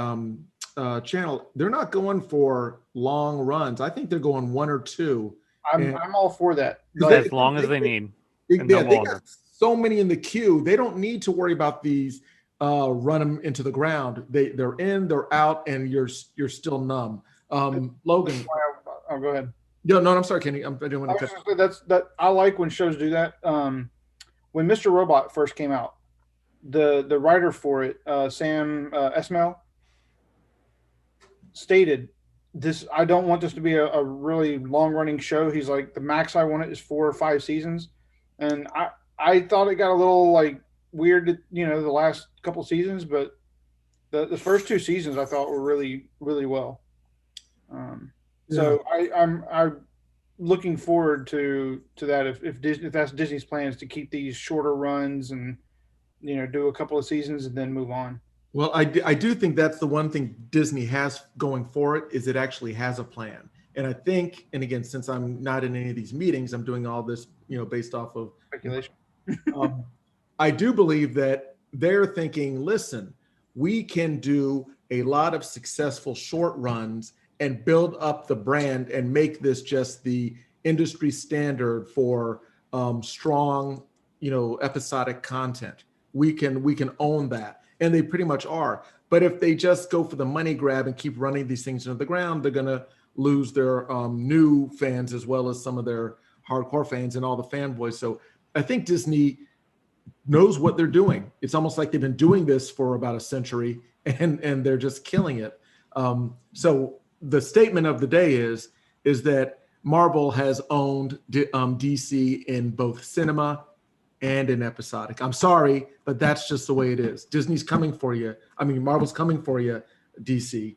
channel. They're not going for long runs. I think they're going 1 or 2. I'm all for that. As long as they need. They got so many in the queue. They don't need to worry about these run them into the ground. They're in, they're out, and you're still numb. Logan. Oh, go ahead. Yeah, no, I'm sorry, Kenny. I didn't want to cut. I like when shows do that. When Mr. Robot first came out, the writer for it, Sam Esmail, stated this. I don't want this to be a really long running show. He's like, the max I want it is 4 or 5 seasons, and I thought it got a little like weird, the last couple seasons, but the first 2 seasons I thought were really, really well. So I'm looking forward to that if that's Disney's plans to keep these shorter runs and do a couple of seasons and then move on. Well, I do think that's the one thing Disney has going for it, is it actually has a plan. And I think, and again, since I'm not in any of these meetings, I'm doing all this based off of speculation. I do believe that they're thinking, listen, we can do a lot of successful short runs and build up the brand and make this just the industry standard for strong, episodic content. We can own that, and they pretty much are. But if they just go for the money grab and keep running these things into the ground, they're going to lose their new fans as well as some of their hardcore fans and all the fanboys. So I think Disney knows what they're doing. It's almost like they've been doing this for about a century, and they're just killing it. So the statement of the day is that Marvel has owned DC in both cinema and in episodic. I'm sorry, but that's just the way it is. Disney's coming for you. I mean, Marvel's coming for you, DC.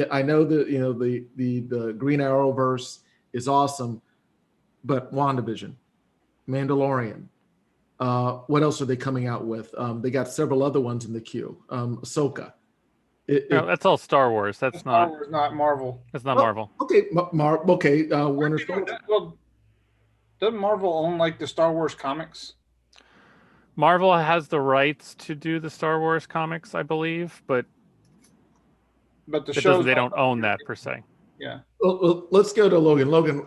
I know that the Green Arrowverse is awesome, but WandaVision, Mandalorian. What else are they coming out with? They got several other ones in the queue. Ahsoka. No, that's all Star Wars. That's Star Wars, not Marvel. That's not Marvel. Okay, Winter Soldier. Well, doesn't Marvel own like the Star Wars comics? Marvel has the rights to do the Star Wars comics, I believe, but the shows they don't own that per se. Yeah. Well, let's go to Logan. Logan,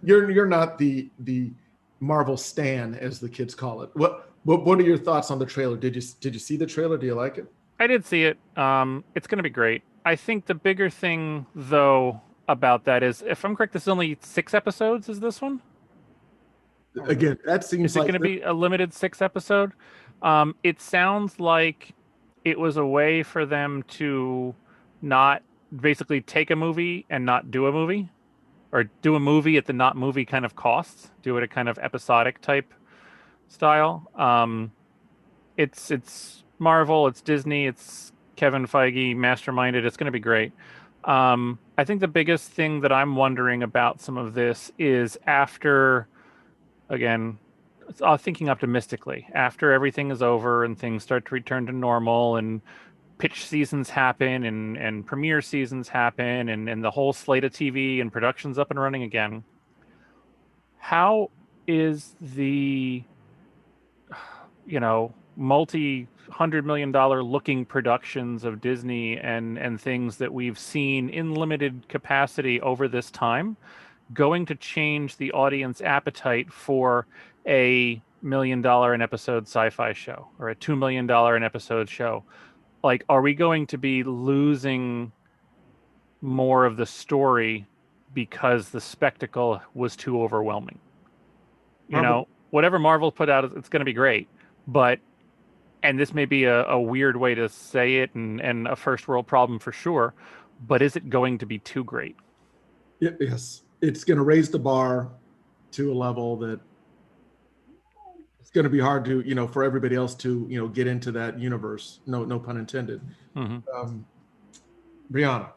you're not the Marvel stan, as the kids call it. What are your thoughts on the trailer? Did you see the trailer? Do you like it? I did see it. It's going to be great. I think the bigger thing, though, about that is, if I'm correct, this is only 6 episodes. Is this one? Again, that seems like going to be a limited 6 episode. It sounds like it was a way for them to not basically take a movie and not do a movie, or do a movie at the not movie kind of costs. Do it a kind of episodic type style. It's Marvel, it's Disney, it's Kevin Feige masterminded. It's going to be great. I think the biggest thing that I'm wondering about some of this is after, again, thinking optimistically, after everything is over and things start to return to normal and pitch seasons happen and premiere seasons happen and the whole slate of TV and productions up and running again, how is the, multi-$100 million looking productions of Disney and things that we've seen in limited capacity over this time going to change the audience appetite for a $1 million an episode sci-fi show or a $2 million an episode show? Like, are we going to be losing more of the story because the spectacle was too overwhelming? You know, whatever Marvel put out, it's going to be great. But, and this may be a weird way to say it and a first world problem for sure, but is it going to be too great? Yes. It's going to raise the bar to a level that it's going to be hard to, for everybody else to, get into that universe. No pun intended. Mm-hmm. Brianna,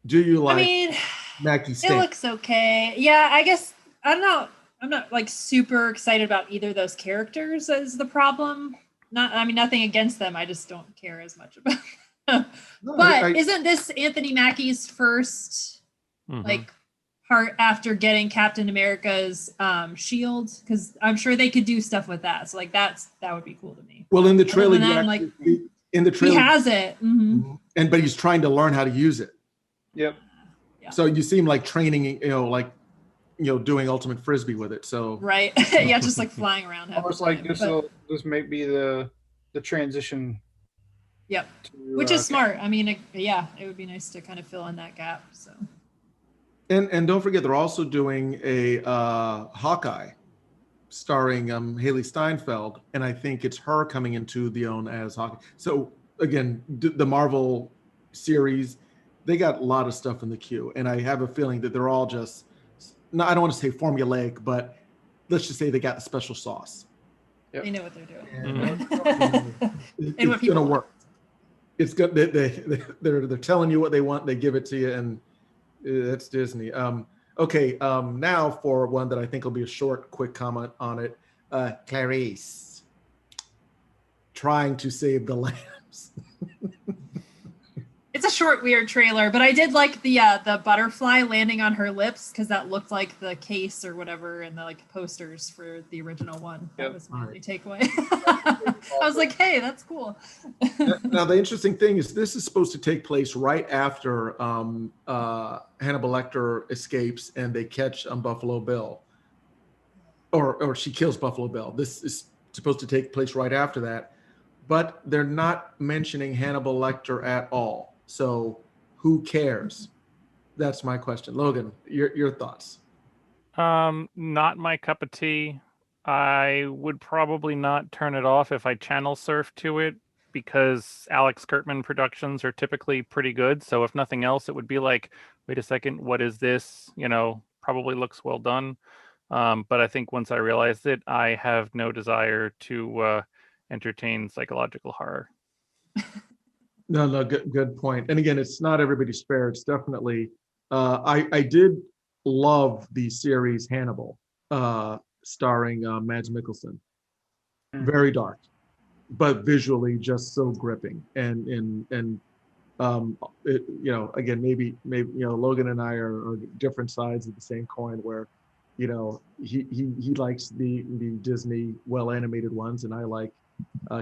do you like Mackie it Stan? looks okay. Yeah, I guess I don't know. I'm not like super excited about either of those characters is the problem. Nothing against them. I just don't care as much about them. No, but isn't this Anthony Mackie's first like part after getting Captain America's shield? Because I'm sure they could do stuff with that. So like that would be cool to me. Well, in the trailer, in the trailer, he has it, but he's trying to learn how to use it. Yep. Yeah. So you seem like training, doing ultimate frisbee with it. So right, yeah, just like flying around. Almost like this may be the transition. Yep, which is smart. I mean, it would be nice to kind of fill in that gap. So. And don't forget, they're also doing a Hawkeye, starring Haley Steinfeld, and I think it's her coming into the own as Hawkeye. So again, the Marvel series, they got a lot of stuff in the queue, and I have a feeling that they're all just. No, I don't want to say formulaic, but let's just say they got the special sauce. Yep. They know what they're doing. And it's going to work. It's good. They're telling you what they want. They give it to you, and that's Disney. Okay. Now for one that I think will be a short, quick comment on it. Clarice trying to save the lambs. It's a short, weird trailer, but I did like the butterfly landing on her lips because that looked like the case or whatever in the like posters for the original one. Yep. That was my only takeaway. I was like, hey, that's cool. Now the interesting thing is this is supposed to take place right after Hannibal Lecter escapes and they catch Buffalo Bill, or she kills Buffalo Bill. This is supposed to take place right after that, but they're not mentioning Hannibal Lecter at all. So who cares? That's my question. Logan, your thoughts? Not my cup of tea. I would probably not turn it off if I channel surf to it because Alex Kurtzman productions are typically pretty good. So if nothing else, it would be like, wait a second, what is this? Probably looks well done. But I think once I realized it, I have no desire to entertain psychological horror. No, good point. And again, it's not everybody's fair. It's definitely. I did love the series Hannibal, starring Mads Mikkelsen. Very dark, but visually just so gripping. And again, maybe Logan and I are different sides of the same coin. Where, he likes the Disney well animated ones, and I like.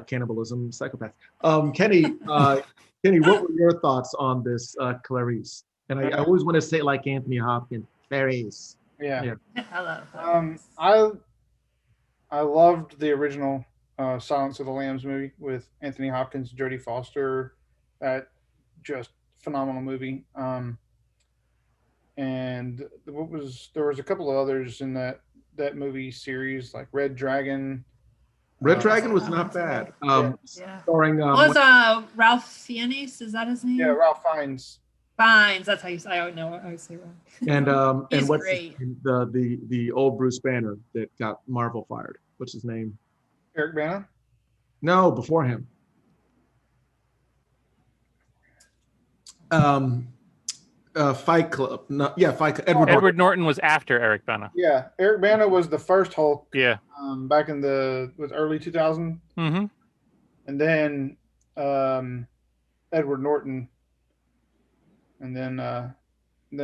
Cannibalism, psychopath. Kenny, what were your thoughts on this Clarice? And I always want to say it like Anthony Hopkins, Clarice. Yeah. Hello. I loved the original Silence of the Lambs movie with Anthony Hopkins, Jodie Foster. That just phenomenal movie. And there was a couple of others in that movie series like Red Dragon. Red Dragon was not bad. Starring was Ralph Fiennes? Is that his name? Yeah, Ralph Fiennes. Fiennes. That's how you say. I don't know. I always say wrong. And what's the old Bruce Banner that got Marvel fired? What's his name? Eric Bana? No, before him. Fight Club. No, yeah, Fight Club. Edward Norton was after Eric Bana. Yeah, Eric Bana was the first Hulk. Yeah. Back in the early 2000s. Mm-hmm. And then Edward Norton. And then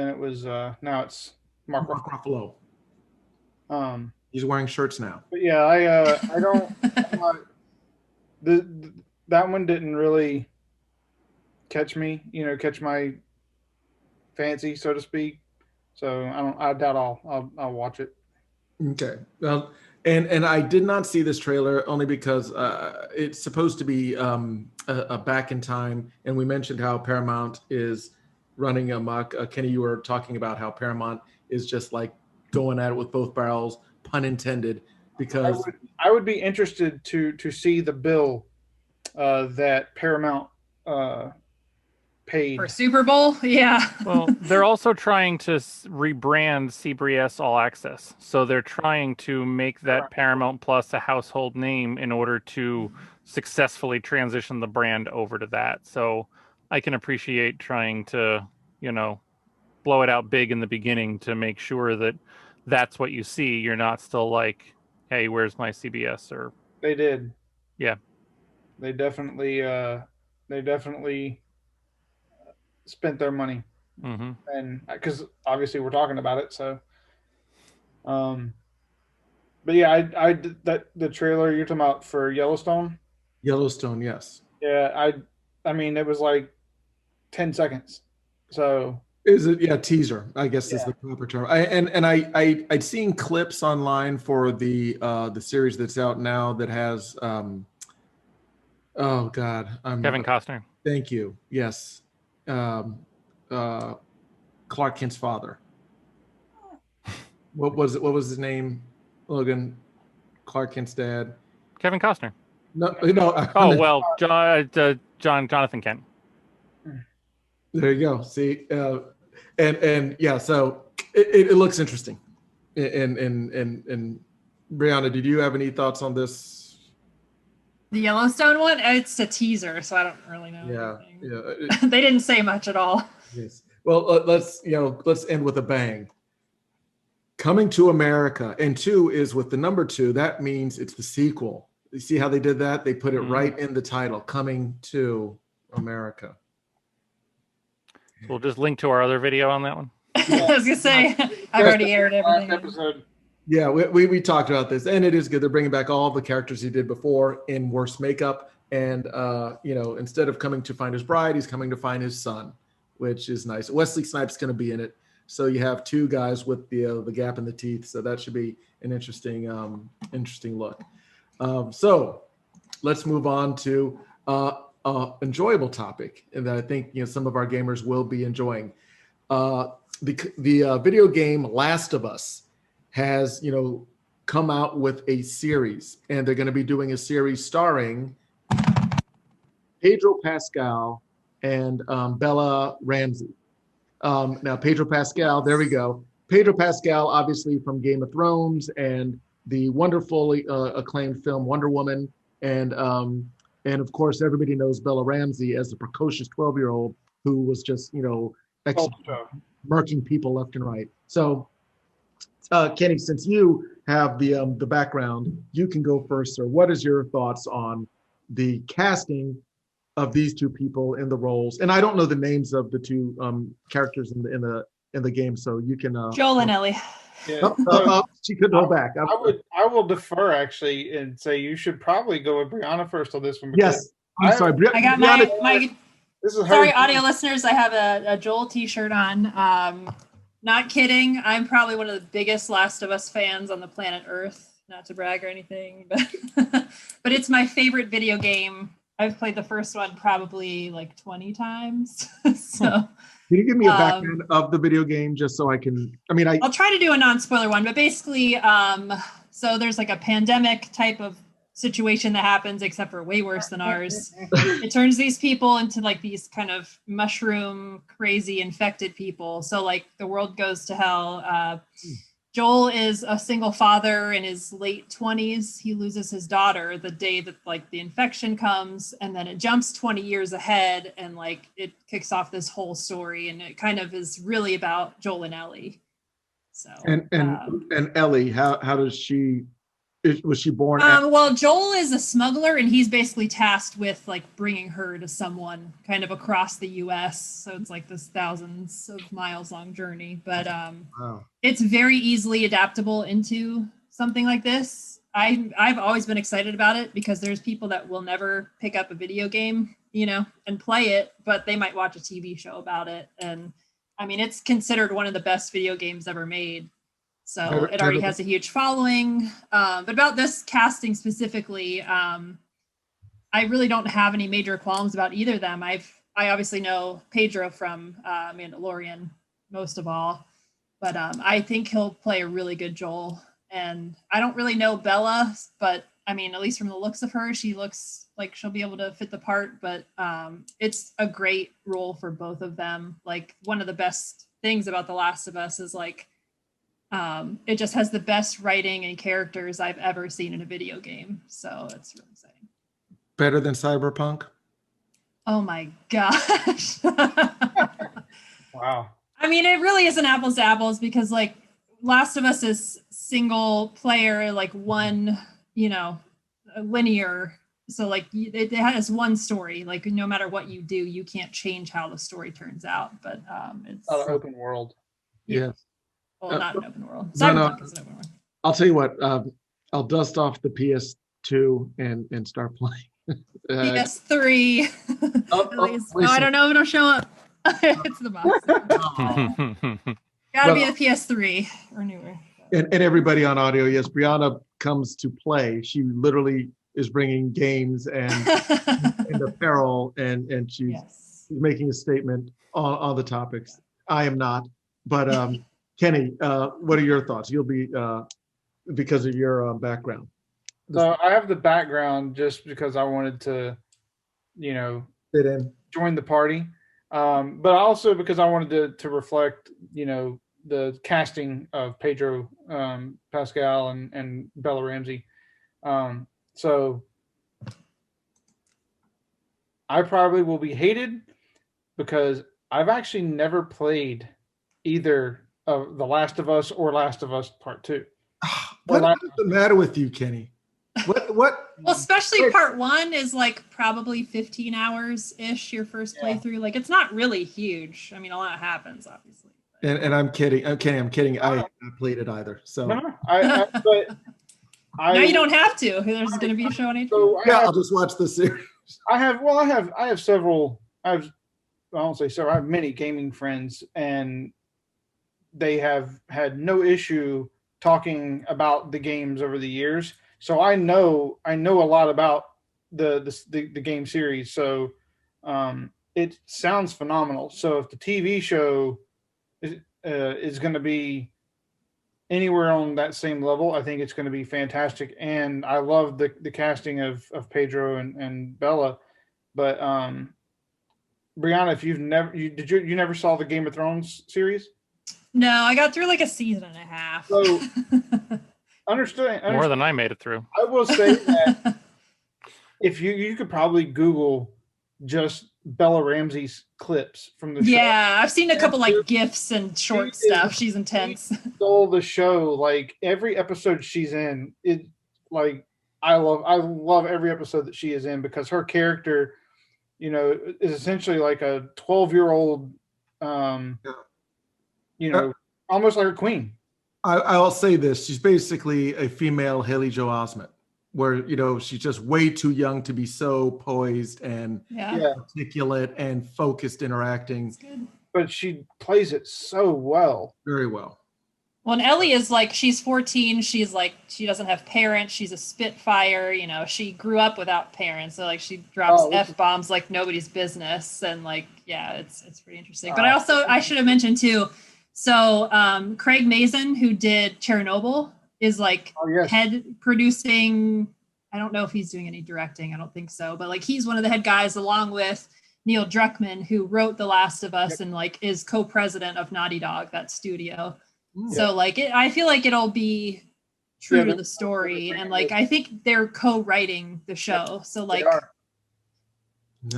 it was now it's Mark Ruffalo. He's wearing shirts now. But yeah, I don't. That one didn't really catch me. Catch my fancy, so to speak. So I doubt I'll watch it. Okay. Well, and I did not see this trailer only because it's supposed to be a back in time, and we mentioned how Paramount is running amok. Kenny, you were talking about how Paramount is just like going at it with both barrels, pun intended, because I would be interested to see the bill that Paramount paid. For Super Bowl, yeah. Well, they're also trying to rebrand CBS All Access. So they're trying to make that Paramount Plus a household name in order to successfully transition the brand over to that. So I can appreciate trying to, blow it out big in the beginning to make sure that that's what you see. You're not still like, hey, where's my CBS? Or They did. Yeah. They definitely spent their money. Mm-hmm. And because obviously we're talking about it, so but yeah, I that the trailer you're talking about for Yellowstone. Yellowstone, yes. Yeah, I mean it was like 10 seconds. So Is it teaser? I guess is Yeah. the proper term. I'd seen clips online for the series that's out now that has oh God, Kevin Costner. Thank you. Yes, Clark Kent's father. What was it? What was his name? Logan, Clark Kent's dad. Kevin Costner. No. Oh, well, Jonathan Kent. There you go. See, and yeah, so it looks interesting. And Brianna, did you have any thoughts on this? The Yellowstone one, it's a teaser, so I don't really know. Yeah. They didn't say much at all. Yes. Well, let's end with a bang. Coming to America, and 2 is with the number 2. That means it's the sequel. You see how they did that? They put it right in the title, Coming to America. We'll just link to our other video on that one. I was gonna say, I've already aired everything. last episode. Yeah, we talked about this, and it is good. They're bringing back all the characters he did before in worse makeup, and instead of coming to find his bride, he's coming to find his son, which is nice. Wesley Snipes going to be in it, so you have 2 guys with the gap in the teeth. So that should be an interesting look. So let's move on to enjoyable topic, and that I think some of our gamers will be enjoying. The video game Last of Us has come out with a series, and they're going to be doing a series starring Pedro Pascal and Bella Ramsey. Now Pedro Pascal, there we go. Pedro Pascal, obviously from Game of Thrones and the wonderfully acclaimed film Wonder Woman, and of course everybody knows Bella Ramsey as the precocious 12-year-old who was just murking people left and right. So Kenny, since you have the background, you can go first, sir. What is your thoughts on the casting of these 2 people in the roles? And I don't know the names of the 2 characters in the game, so you can. Joel and Ellie. Yeah. She couldn't hold back. I will defer actually and say you should probably go with Brianna first on this one. Yes, I'm sorry. I got my. This is Sorry, audio listeners. I have a Joel T-shirt on. Not kidding. I'm probably one of the biggest Last of Us fans on the planet Earth. Not to brag or anything, but it's my favorite video game. I've played the first one probably like 20 times. So can you give me a background of the video game just so I can? I'll try to do a non-spoiler one, but basically, so there's like a pandemic type of situation that happens, except for way worse than ours. It turns these people into like these kind of mushroom crazy infected people. So like the world goes to hell. Joel is a single father in his late 20s. He loses his daughter the day that like the infection comes, and then it jumps 20 years ahead, and like it kicks off this whole story, and it kind of is really about Joel and Ellie. So and Ellie, how does she? Was she born? Well, Joel is a smuggler, and he's basically tasked with like bringing her to someone kind of across the U.S. So it's like this thousands of miles long journey. But wow. It's very easily adaptable into something like this. I've always been excited about it because there's people that will never pick up a video game, and play it, but they might watch a TV show about it. And I mean, it's considered one of the best video games ever made. So Pedro- it already Pedro- has a huge following. But about this casting specifically, I really don't have any major qualms about either of them. I obviously know Pedro from Mandalorian most of all, but I think he'll play a really good Joel. And I don't really know Bella, but I mean, at least from the looks of her, she looks like she'll be able to fit the part. But it's a great role for both of them. Like, one of the best things about The Last of Us is like it just has the best writing and characters I've ever seen in a video game. So it's really exciting. Better than Cyberpunk? Oh my gosh. Wow. I mean, it really isn't apples to apples because like Last of Us is single player, like one, linear. So like it has one story. Like no matter what you do, you can't change how the story turns out. But it's Not an open world. Yes. well, not an open world. No, no. Cyberpunk is an open world. I'll tell you what, I'll dust off the PS2 and start playing. PS3. At least. Oh, I don't know if it'll show up. It's the box. Gotta be a PS3 or newer. And everybody on audio, yes, Brianna comes to play. She literally is bringing games and apparel, and she's making a statement on the topics. I am not, but Kenny, what are your thoughts? You'll be because of your background. So I have the background just because I wanted to, Fit in. join the party, but also because I wanted to reflect, the casting of Pedro Pascal and Bella Ramsey. So I probably will be hated because I've actually never played either of The Last of Us or Last of Us Part 2. What's the matter with you, Kenny? What? Well, especially part 1 is like probably 15 hours ish. Your first playthrough, like it's not really huge. I mean, a lot happens, obviously. And I'm kidding. I'm kidding. I haven't played it either. So No, but now you don't have to. There's going to be a show on HBO. So I'll just watch the series. I have several. I won't say several. I have many gaming friends, and they have had no issue talking about the games over the years. So I know a lot about the game series. So it sounds phenomenal. So if the TV show is going to be anywhere on that same level, I think it's going to be fantastic. And I love the casting of Pedro and Bella. But Brianna, if you never saw the Game of Thrones series? No, I got through like a season and a half. So understand More than I made it through. I will say that if you could probably Google just Bella Ramsey's clips from the show. Yeah, I've seen a couple like GIFs and short stuff. She's intense. She stole the show. Like every episode she's in, it like I love every episode that she is in because her character, is essentially like a 12-year-old, almost like a queen. I'll say this: she's basically a female Haley Joel Osment, where she's just way too young to be so poised and articulate and focused in her acting. But she plays it so well. Very well. Well, and Ellie is like, she's 14. She's like, she doesn't have parents. She's a Spitfire. She grew up without parents. So like she drops F-bombs like nobody's business. And like, it's pretty interesting. But I should have mentioned too. So Craig Mazin, who did Chernobyl, is like head producing. I don't know if he's doing any directing. I don't think so. But like he's one of the head guys along with Neil Druckmann, who wrote The Last of Us and like is co-president of Naughty Dog, that studio. So like I feel like it'll be true to the story. And like I think they're co-writing the show. So like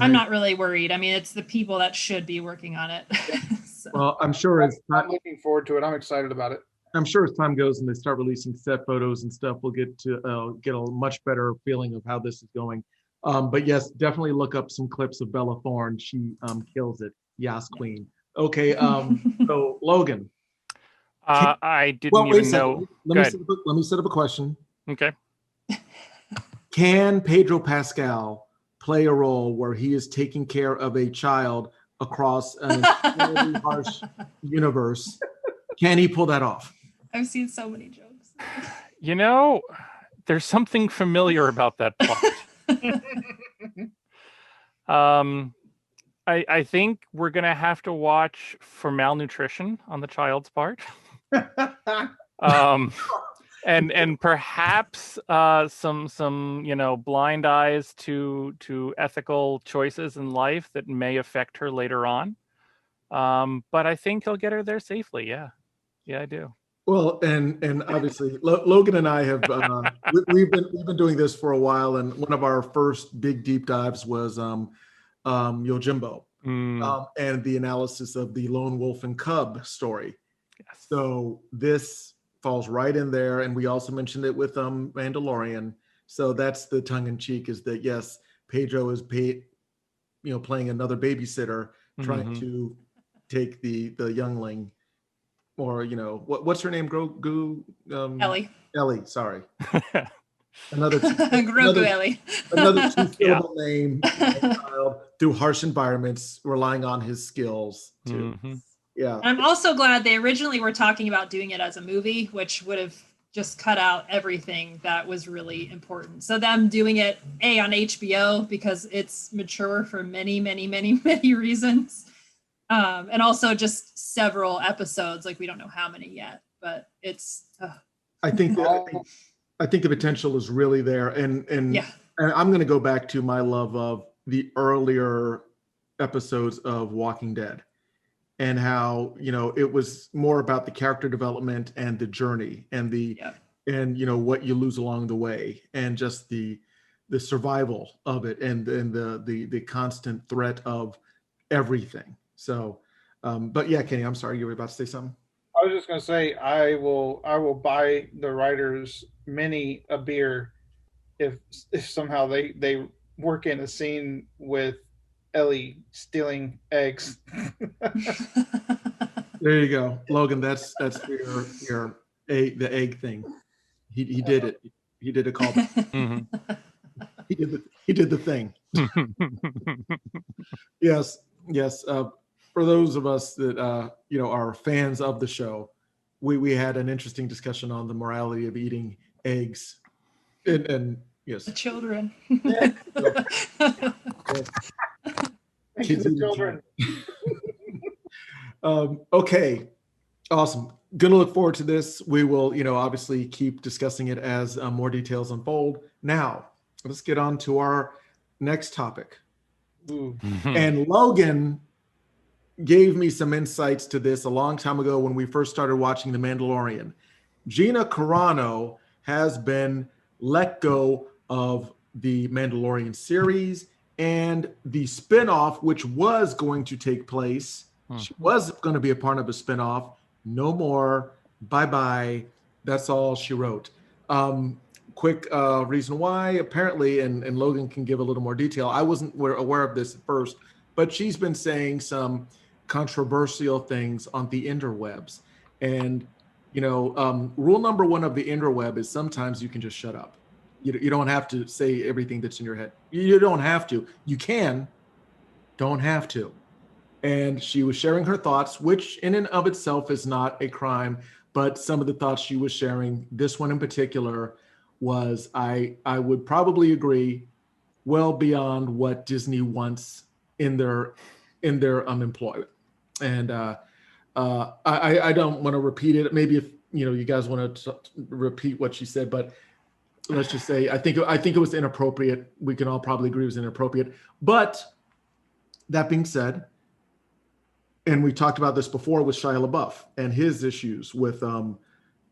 I'm not really worried. I mean, it's the people that should be working on it. So. Well, I'm sure I'm looking forward to it. I'm excited about it. I'm sure as time goes and they start releasing set photos and stuff, we'll get a much better feeling of how this is going. But yes, definitely look up some clips of Bella Thorne. She kills it. Yes, queen. Okay, so Logan. I didn't even know. Let me set up a question. Okay. Can Pedro Pascal play a role where he is taking care of a child across an incredibly harsh universe. Can he pull that off? I've seen so many jokes. You know, there's something familiar about that plot. I think we're gonna have to watch for malnutrition on the child's part. And perhaps some blind eyes to ethical choices in life that may affect her later on. But I think he'll get her there safely. Yeah, I do. Well, and obviously Logan and I have we've been doing this for a while, and one of our first big deep dives was Yojimbo, and the analysis of the lone wolf and cub story. Yes. So this falls right in there, and we also mentioned it with Mandalorian. So that's the tongue in cheek, is that yes, Pedro is playing another babysitter, trying to take the youngling, or what's her name? Ellie. Ellie, sorry. Another Ellie. Another two-syllable name, child, through harsh environments, relying on his skills too. Yeah. I'm also glad they originally were talking about doing it as a movie, which would have just cut out everything that was really important. So them doing it on HBO because it's mature for many, many, many, many reasons. And also just several episodes, like we don't know how many yet, but it's I think the potential is really there. And I'm going to go back to my love of the earlier episodes of Walking Dead, and how it was more about the character development and the journey and what you lose along the way, and just the survival of it, and the constant threat of everything. So but yeah, Kenny, I'm sorry, you were about to say something. I was just going to say, I will buy the writers many a beer if somehow they work in a scene with Ellie stealing eggs. There you go, Logan. That's your the egg thing. He did it. He did a callback. He did the thing. Yes. For those of us that are fans of the show, we had an interesting discussion on the morality of eating eggs, and yes, the children. Kids the children. Okay, awesome. Gonna look forward to this. We will, obviously keep discussing it as more details unfold. Now, let's get on to our next topic. And Logan gave me some insights to this a long time ago when we first started watching The Mandalorian. Gina Carano has been let go of the Mandalorian series and the spinoff, which was going to take place. She was going to be a part of a spinoff. No more. Bye-bye. That's all she wrote. Quick reason why, apparently, and Logan can give a little more detail. I wasn't aware of this at first, but she's been saying some controversial things on the interwebs. And, rule number one of the interweb is sometimes you can just shut up. You don't have to say everything that's in your head. You don't have to. You can, don't have to. And she was sharing her thoughts, which in and of itself is not a crime, but some of the thoughts she was sharing, this one in particular, was I would probably agree well beyond what Disney wants in their employment. And I don't want to repeat it. Maybe if you guys want to repeat what she said, but let's just say I think it was inappropriate. We can all probably agree it was inappropriate. But that being said, and we talked about this before with Shia LaBeouf and his issues with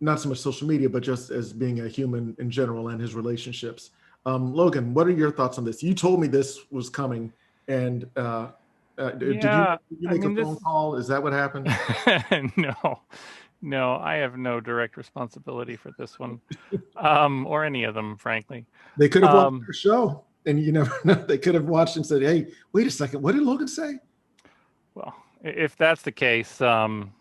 not so much social media, but just as being a human in general and his relationships. Logan, what are your thoughts on this? You told me this was coming, and did you make a phone call? Is that what happened? No, I have no direct responsibility for this one, or any of them, frankly. They could have watched your show, and you never know. They could have watched and said, "Hey, wait a second, what did Logan say?" Well, if that's the case, I'm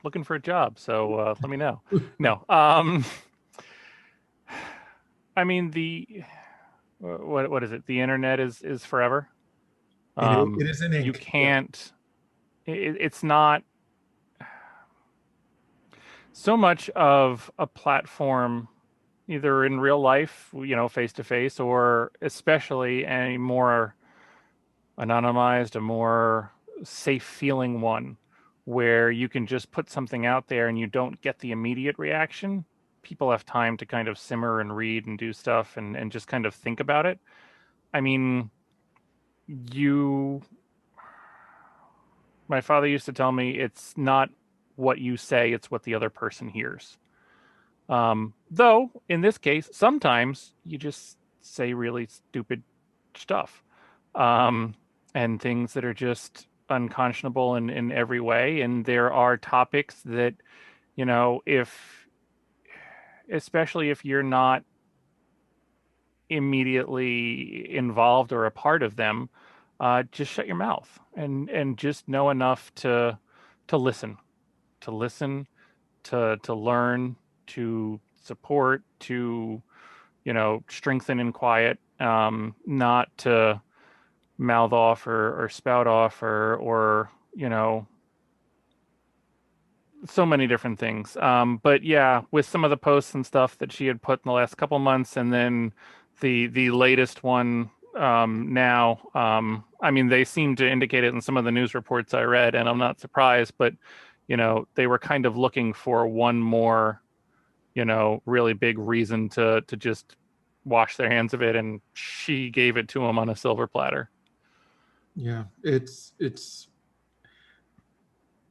looking for a job, so let me know. No, I mean what is it? The internet is forever. And it is in ink. You can't. It's not so much of a platform, either in real life, face to face, or especially a more anonymized, a more safe feeling one, where you can just put something out there and you don't get the immediate reaction. People have time to kind of simmer and read and do stuff and just kind of think about it. I mean, my father used to tell me, it's not what you say, it's what the other person hears. Though in this case, sometimes you just say really stupid stuff, and things that are just unconscionable in every way. And there are topics that, especially if you're not immediately involved or a part of them, just shut your mouth and just know enough to listen, to learn, to support, to strengthen in quiet, not to mouth off or spout off or so many different things. But yeah, with some of the posts and stuff that she had put in the last couple months, and then the latest one now, I mean, they seem to indicate it in some of the news reports I read, and I'm not surprised, but they were kind of looking for one more really big reason to just wash their hands of it, and she gave it to them on a silver platter. Yeah, it's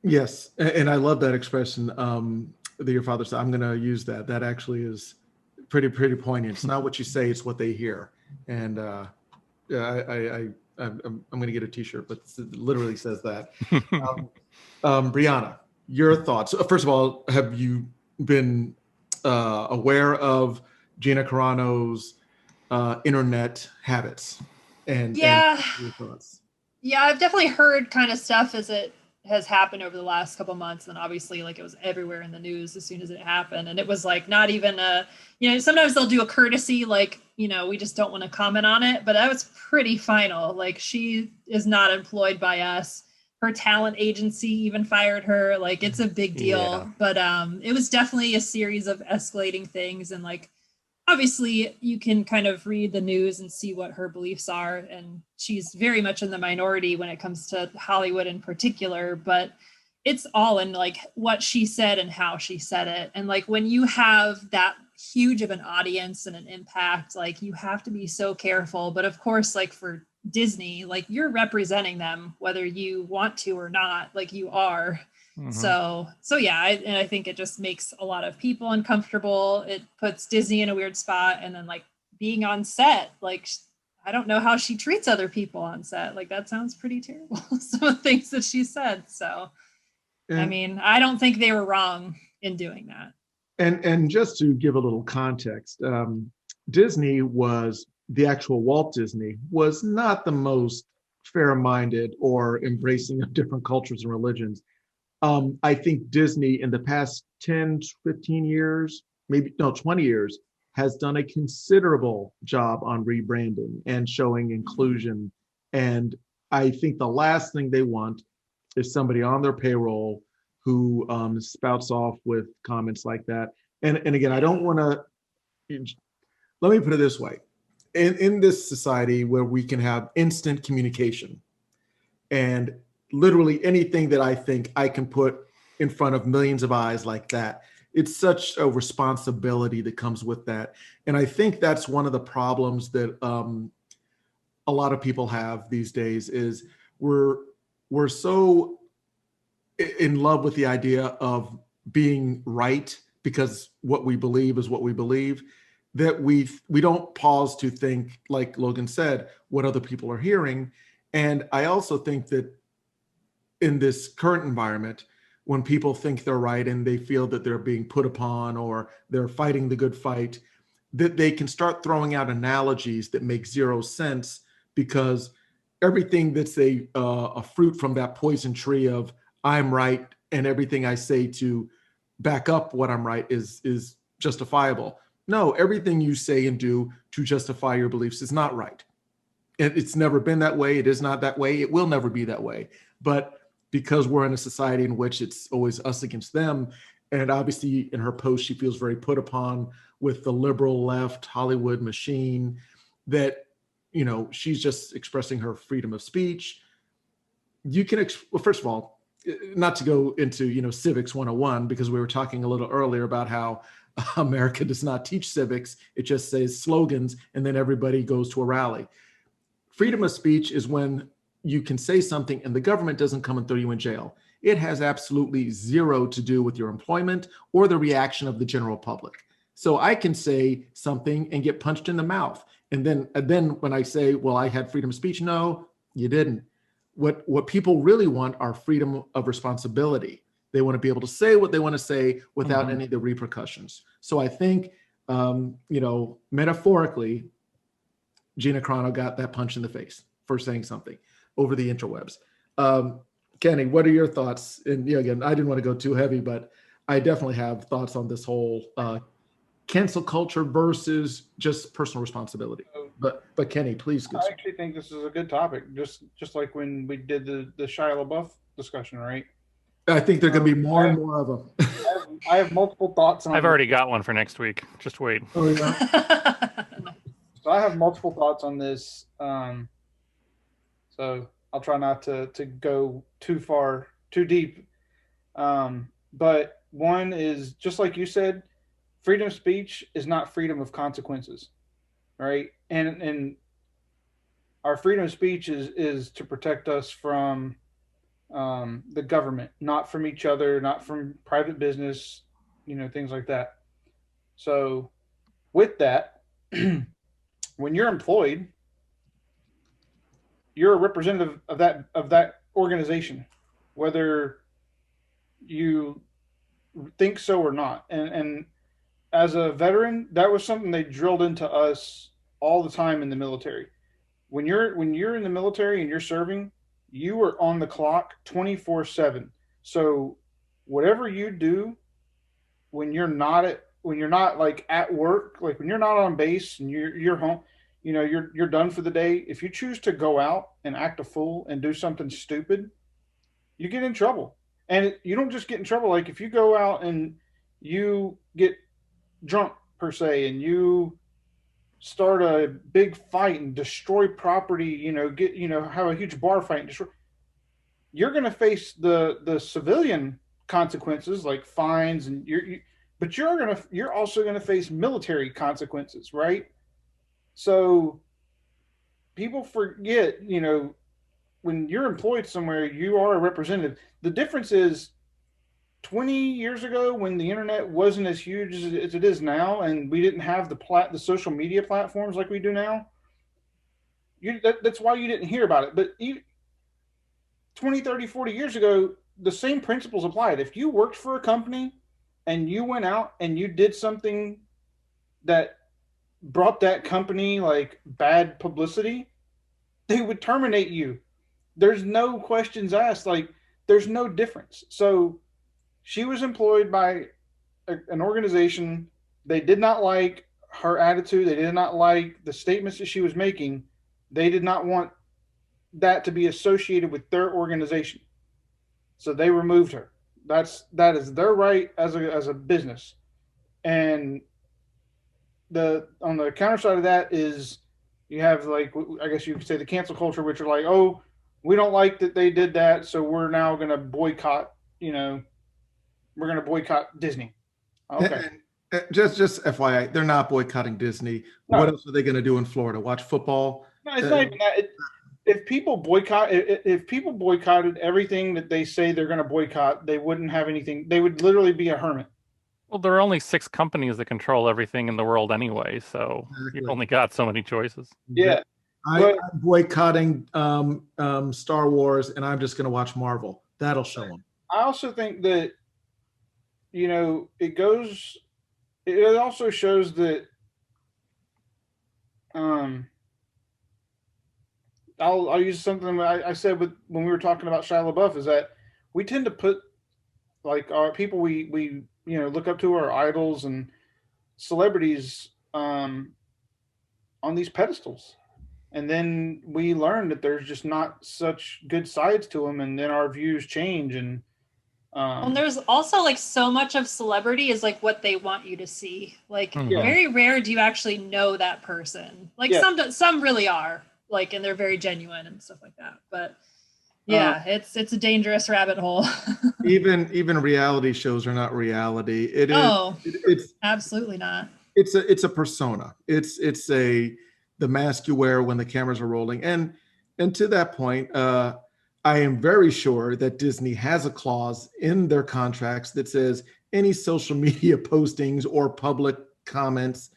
yes, and I love that expression that your father said. I'm going to use that. That actually is pretty poignant. It's not what you say; it's what they hear. And yeah, I'm going to get a T-shirt, but it literally says that. Brianna, your thoughts. First of all, have you been aware of Gina Carano's internet habits? And yeah, your thoughts? Yeah, I've definitely heard kind of stuff as it has happened over the last couple months. And obviously, like, it was everywhere in the news as soon as it happened. And it was like not even sometimes they'll do a courtesy, like, we just don't want to comment on it. But that was pretty final. Like, she is not employed by us. Her talent agency even fired her. Like, it's a big deal. Yeah. But it was definitely a series of escalating things. And like, obviously you can kind of read the news and see what her beliefs are. And she's very much in the minority when it comes to Hollywood in particular, but it's all in like what she said and how she said it. And like, when you have that huge of an audience and an impact, like, you have to be so careful. But of course, like, for Disney, like, you're representing them, whether you want to or not, like, you are. Mhm. So yeah, I think it just makes a lot of people uncomfortable. It puts Disney in a weird spot. And then, like, being on set, like, I don't know how she treats other people on set. Like, that sounds pretty terrible. Some of the things that she said. So, I mean, I don't think they were wrong in doing that. And just to give a little context, Disney was, the actual Walt Disney was not the most fair-minded or embracing of different cultures and religions. I think Disney in the past 10, 15 years, 20 years, has done a considerable job on rebranding and showing inclusion. And I think the last thing they want is somebody on their payroll who spouts off with comments like that. And again, I don't want to, let me put it this way. In this society where we can have instant communication, and literally anything that I think I can put in front of millions of eyes like that, it's such a responsibility that comes with that. And I think that's one of the problems that a lot of people have these days is we're so in love with the idea of being right, because what we believe is what we believe, that we don't pause to think, like Logan said, what other people are hearing. And I also think that in this current environment, when people think they're right and they feel that they're being put upon or they're fighting the good fight, that they can start throwing out analogies that make zero sense, because everything that's a fruit from that poison tree of I'm right and everything I say to back up what I'm right is justifiable. No, everything you say and do to justify your beliefs is not right. it's never been that way. It is not that way. It will never be that way. But because we're in a society in which it's always us against them, and obviously in her post, she feels very put upon with the liberal left Hollywood machine, that, you know, she's just expressing her freedom of speech. You can, well, first of all, not to go into, you know, civics 101, because we were talking a little earlier about how America does not teach civics. It just says slogans, and then everybody goes to a rally. Freedom of speech is when you can say something and the government doesn't come and throw you in jail. It has absolutely zero to do with your employment or the reaction of the general public. So I can say something and get punched in the mouth. And then when I say, well, I had freedom of speech, no, you didn't. What people really want are freedom of responsibility. They want to be able to say what they want to say without any of the repercussions. So I think, you know, metaphorically, Gina Carano got that punch in the face for saying something over the interwebs. Kenny, what are your thoughts? And yeah, again, I didn't want to go too heavy, but I definitely have thoughts on this whole cancel culture versus just personal responsibility. But Kenny, please. I actually think this is a good topic, just like when we did the Shia LaBeouf discussion, right? I think there are going to be more and more of them. I have multiple thoughts on I've already got one for next week. Just wait. Oh, yeah. So I have multiple thoughts on this. So I'll try not to go too deep. But one is, just like you said, freedom of speech is not freedom of consequences, right? And our freedom of speech is to protect us from the government, not from each other, not from private business, you know, things like that. So with that, when you're employed, you're a representative of that organization, whether you think so or not. And as a veteran, that was something they drilled into us all the time in the military. When you're in the military and you're serving, you are on the clock 24/7. So whatever you do when you're not like at work, like when you're not on base and you're home, you know, you're done for the day. If you choose to go out and act a fool and do something stupid, you get in trouble. And you don't just get in trouble. Like if you go out and you get drunk per se, and you start a big fight and destroy property, you know, have a huge bar fight and destroy, you're going to face the civilian consequences like fines, and but you're also going to face military consequences, right? So people forget, you know, when you're employed somewhere, you are a representative. The difference is 20 years ago, when the internet wasn't as huge as it is now, and we didn't have the social media platforms like we do now, that's why you didn't hear about it. But 20, 30, 40 years ago, the same principles applied. If you worked for a company and you went out and you did something that brought that company like bad publicity, they would terminate you. There's no questions asked. Like, there's no difference. So she was employed by an organization. They did not like her attitude. They did not like the statements that she was making. They did not want that to be associated with their organization. So they removed her. That is their right as a business. And on the counter side of that is you have, like, I guess you could say the cancel culture, which are like, oh, we don't like that they did that, so we're now going to boycott, you know, we're going to boycott Disney. Okay. Just FYI, they're not boycotting Disney. No. What else are they going to do in Florida? Watch football? No, it's not even that. If people boycotted everything that they say they're going to boycott, they wouldn't have anything. They would literally be a hermit. Well, there are only 6 companies that control everything in the world anyway, so you've only got so many choices. Yeah. I'm boycotting Star Wars, and I'm just going to watch Marvel. That'll show them. I also think that, you know, it also shows that I'll use something I said when we were talking about Shia LaBeouf, is that we tend to put, like, our people we you know, look up to, our idols and celebrities on these pedestals. And then we learn that there's just not such good sides to them, and then our views change. And And there's also like so much of celebrity is like what they want you to see. Like very rare do you actually know that person. Like some really are, like, and they're very genuine and stuff like that. But yeah, it's a dangerous rabbit hole. even reality shows are not reality. It's absolutely not. It's a persona. It's the mask you wear when the cameras are rolling. And to that point, I am very sure that Disney has a clause in their contracts that says any social media postings or public comments,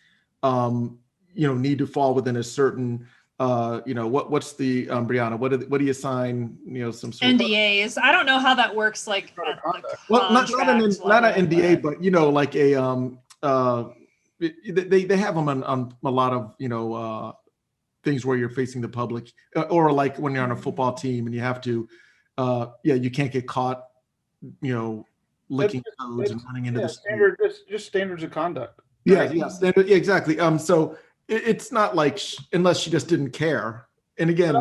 need to fall within a certain, what's the Brianna? What do you sign? Some sort NDAs. I don't know how that works. Like, well, not an NDA, but like a they have them on a lot of things where you're facing the public, or like when you're on a football team and you have to, you can't get caught, licking codes and running into the standard. It's just standards of conduct. Right? Yeah, standard. Yeah, exactly. So it's not like unless she just didn't care. And again,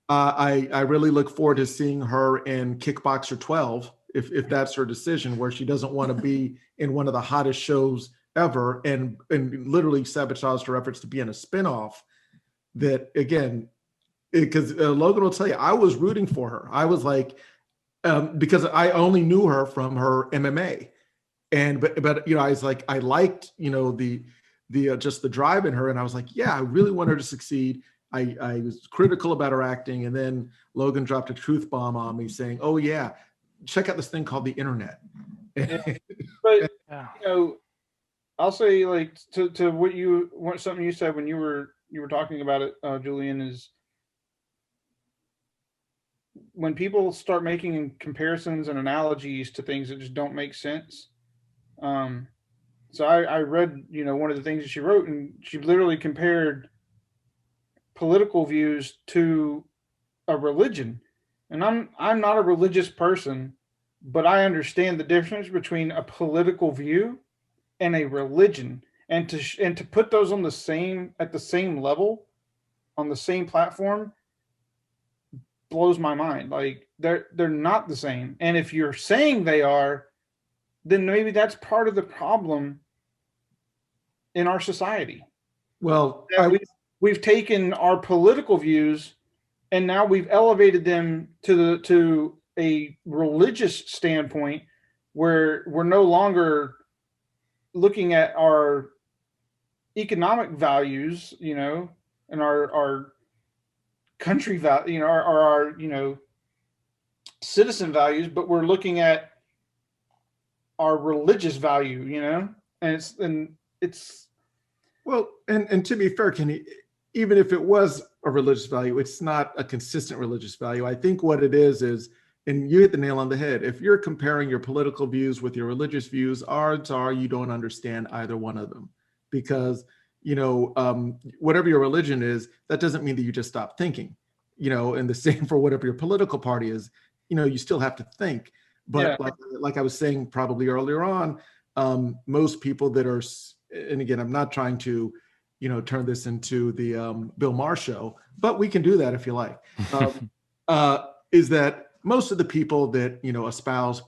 I really look forward to seeing her in Kickboxer 12 if that's her decision, where she doesn't want to be in one of the hottest shows ever and literally sabotaged her efforts to be in a spinoff. That again, because Logan will tell you, I was rooting for her. I was like, because I only knew her from her MMA, but I was like, I liked the just the drive in her, and I was like, yeah, I really want her to succeed. I was critical about her acting, and then Logan dropped a truth bomb on me saying, "Oh yeah, check out this thing called the internet." But I'll say, like, to something you said when you were talking about it, Julian, is when people start making comparisons and analogies to things that just don't make sense. So I read, one of the things that she wrote, and she literally compared political views to a religion. And I'm not a religious person, but I understand the difference between a political view and a religion, and to put those at the same level, on the same platform, blows my mind. Like they're not the same. And if you're saying they are, then maybe that's part of the problem in our society. Well, we've taken our political views and now we've elevated them to a religious standpoint, where we're no longer looking at our economic values, and our country value, our citizen values, but we're looking at our religious value, and it's well, and to be fair, Kenny, even if it was a religious value, it's not a consistent religious value. I think what it is, and you hit the nail on the head. If you're comparing your political views with your religious views, odds are you don't understand either one of them, because whatever your religion is, that doesn't mean that you just stop thinking, and the same for whatever your political party is, you still have to think. But like I was saying probably earlier on, most people that are, and again, I'm not trying to, turn this into the Bill Maher show, but we can do that if you like, is that most of the people that, espouse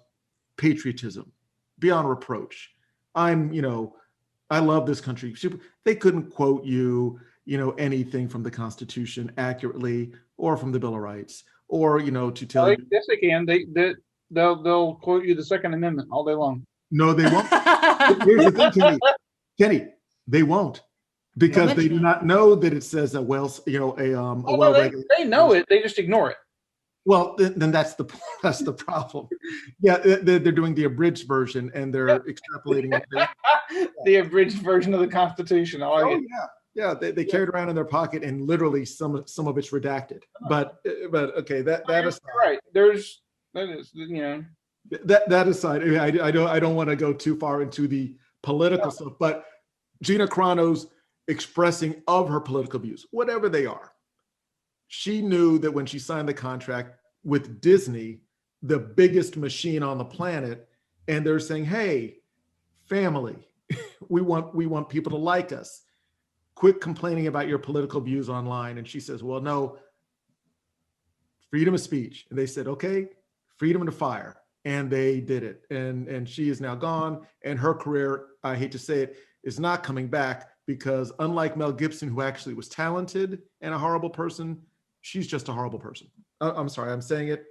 patriotism beyond reproach, I love this country. They couldn't quote you, anything from the Constitution accurately, or from the Bill of Rights, or, to tell you. Yes, they can. They'll quote you the Second Amendment all day long. No, they won't. Here's the thing, Kenny, they won't, because they do not know that it says a well-regulated. They know it. They just ignore it. Well, then that's the problem. Yeah, they're doing the abridged version, and they're extrapolating the abridged version of the Constitution. Yeah, they carry it around in their pocket, and literally some of it's redacted. But okay, that aside, right. That is. That aside, I don't want to go too far into the political stuff, but Gina Carano's expressing of her political views, whatever they are. She knew that when she signed the contract with Disney, the biggest machine on the planet, and they're saying, "Hey, family, we want people to like us. quit complaining about your political views online. And she says, well, no, freedom of speech. And they said, okay, freedom to fire. And they did it. And she is now gone. And her career, I hate to say it, is not coming back, because unlike Mel Gibson, who actually was talented and a horrible person, she's just a horrible person. I'm sorry, I'm saying it.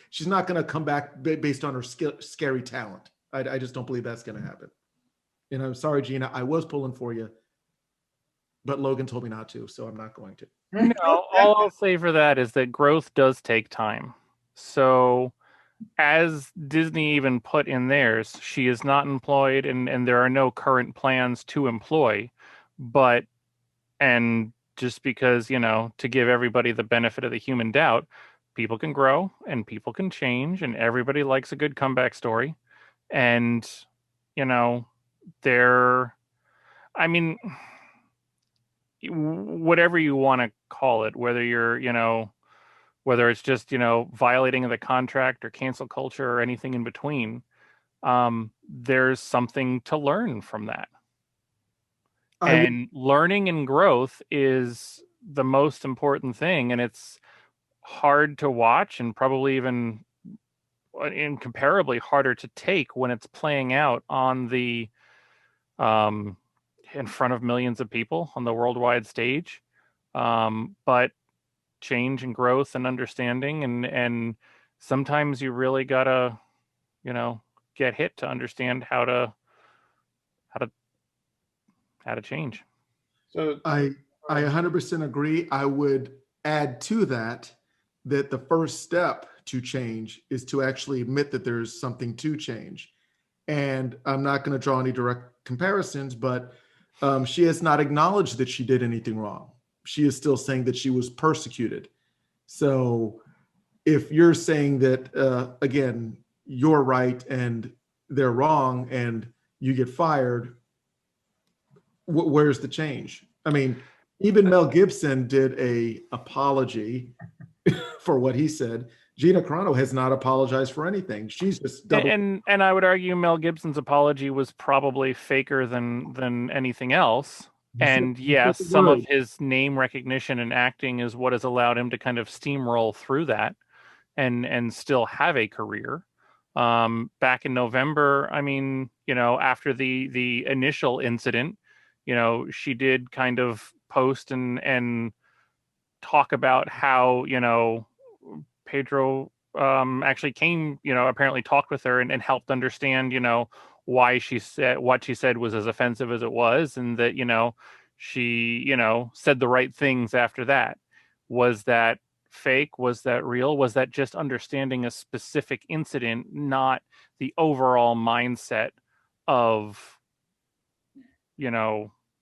She's not going to come back based on her scary talent. I just don't believe that's going to happen. And I'm sorry, Gina, I was pulling for you, but Logan told me not to, so I'm not going to. No, all I'll say for that is that growth does take time. So as Disney even put in theirs, she is not employed, and there are no current plans to employ. And just because, to give everybody the benefit of the human doubt, people can grow and people can change, and everybody likes a good comeback story. And, whatever you want to call it, whether whether it's just, violating the contract or cancel culture or anything in between, there's something to learn from that. And learning and growth is the most important thing. And it's hard to watch, and probably even incomparably harder to take when it's playing out on the in front of millions of people on the worldwide stage. But change and growth and understanding, and sometimes you really gotta get hit to understand how to change. So I 100% agree. I would add to that the first step to change is to actually admit that there's something to change. And I'm not going to draw any direct comparisons, but she has not acknowledged that she did anything wrong. She is still saying that she was persecuted. So if you're saying that, again, you're right and they're wrong and you get fired, where's the change? I mean, even Mel Gibson did a apology for what he said. Gina Carano has not apologized for anything. She's just and I would argue Mel Gibson's apology was probably faker than anything else. And yes, some of his name recognition and acting is what has allowed him to kind of steamroll through that and still have a career. Back in November, after the initial incident, she did kind of post and talk about how, Pedro actually came, apparently talked with her and helped understand, why she said what she said was as offensive as it was, and that, she, said the right things after that. Was that fake? Was that real? Was that just understanding a specific incident, not the overall mindset of,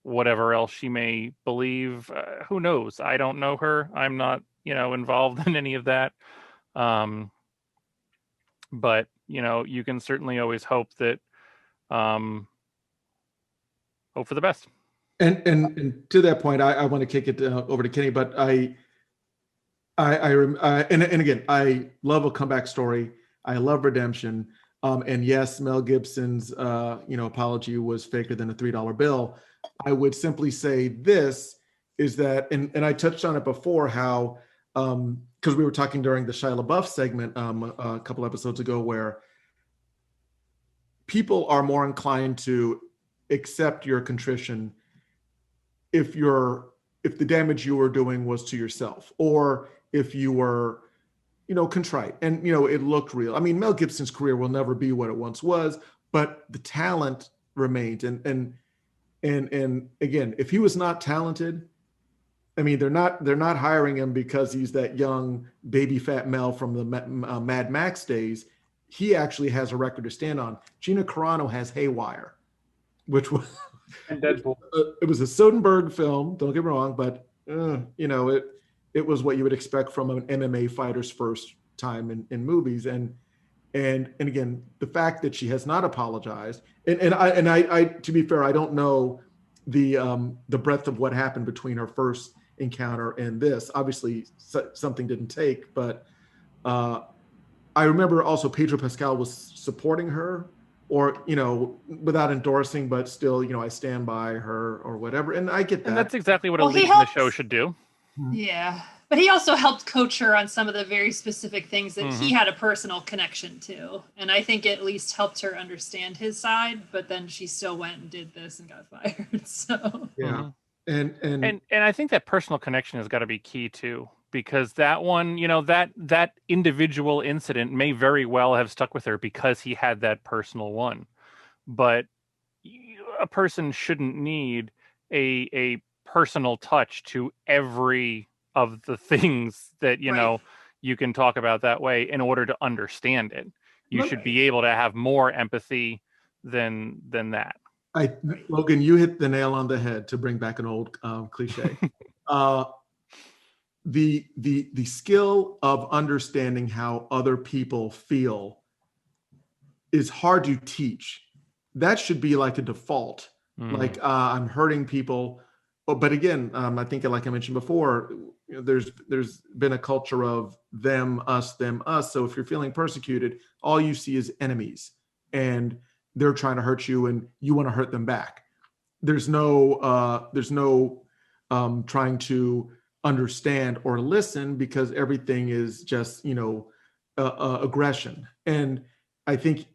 whatever else she may believe? Who knows? I don't know her. I'm not, involved in any of that. But, you can certainly always hope that, hope for the best. And to that point, I want to kick it over to Kenny, but and again, I love a comeback story. I love redemption. And yes, Mel Gibson's, apology was faker than a $3 bill. I would simply say this is that, and I touched on it before, how, because we were talking during the Shia LaBeouf segment a couple episodes ago, where people are more inclined to accept your contrition if the damage you were doing was to yourself, or if you were, contrite and, it looked real. I mean, Mel Gibson's career will never be what it once was, but the talent remains. And again, if he was not talented, I mean, they're not hiring him because he's that young baby fat Mel from the Mad Max days. He actually has a record to stand on. Gina Carano has Haywire, which was and Deadpool. It was a Soderbergh film. Don't get me wrong, but it was what you would expect from an MMA fighter's first time in movies. And again, the fact that she has not apologized, and I to be fair, I don't know the breadth of what happened between her first encounter and this. Obviously, something didn't take, but I remember also Pedro Pascal was supporting her or, without endorsing, but still, I stand by her or whatever. And I get that. And that's exactly what Well, a he lead in the helps- show should do. Yeah. But he also helped coach her on some of the very specific things that he Mhm. had a personal connection to. And I think at least helped her understand his side, but then she still went and did this and got fired. So Yeah. And I think that personal connection has got to be key too, because that one, that individual incident may very well have stuck with her because he had that personal one. But a person shouldn't need a personal touch to every of the things that Right. you can talk about that way in order to understand it. You Look- should be able to have more empathy than that. Logan, you hit the nail on the head, to bring back an old cliche. The skill of understanding how other people feel is hard to teach. That should be like a default. Like, I'm hurting people. But again, I think, like I mentioned before, there's been a culture of them, us. So if you're feeling persecuted, all you see is enemies, and they're trying to hurt you, and you want to hurt them back. There's no trying to understand or listen, because everything is just aggression. And I think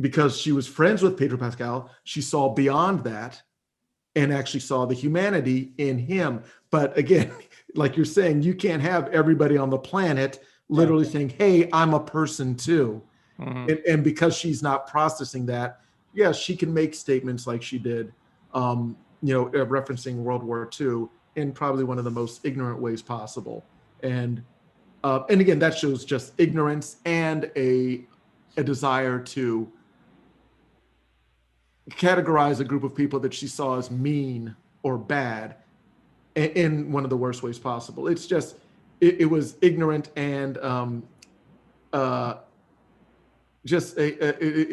because she was friends with Pedro Pascal, she saw beyond that and actually saw the humanity in him. But again, like you're saying, you can't have everybody on the planet literally saying, hey, I'm a person too. And because she's not processing that, yeah, she can make statements like she did, referencing World War II in probably one of the most ignorant ways possible. And again, that shows just ignorance and a desire to categorize a group of people that she saw as mean or bad in one of the worst ways possible. It's just, it was ignorant and it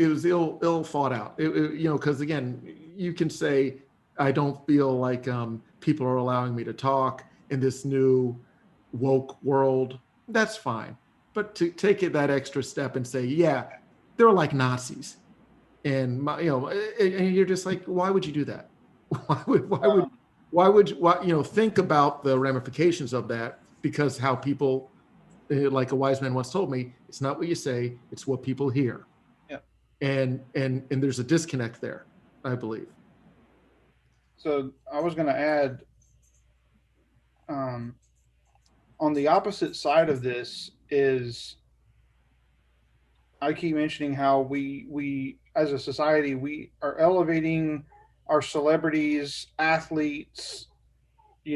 was ill thought out. Because again, you can say, I don't feel like people are allowing me to talk in this new woke world. That's fine. But to take it that extra step and say, yeah, they're like Nazis. And and you're just like, why would you do that? Why would think about the ramifications of that? Because how people, like a wise man once told me, it's not what you say, it's what people hear. Yeah. And there's a disconnect there, I believe. So I was going to add, on the opposite side of this is, I keep mentioning how we as a society, we are elevating our celebrities, athletes,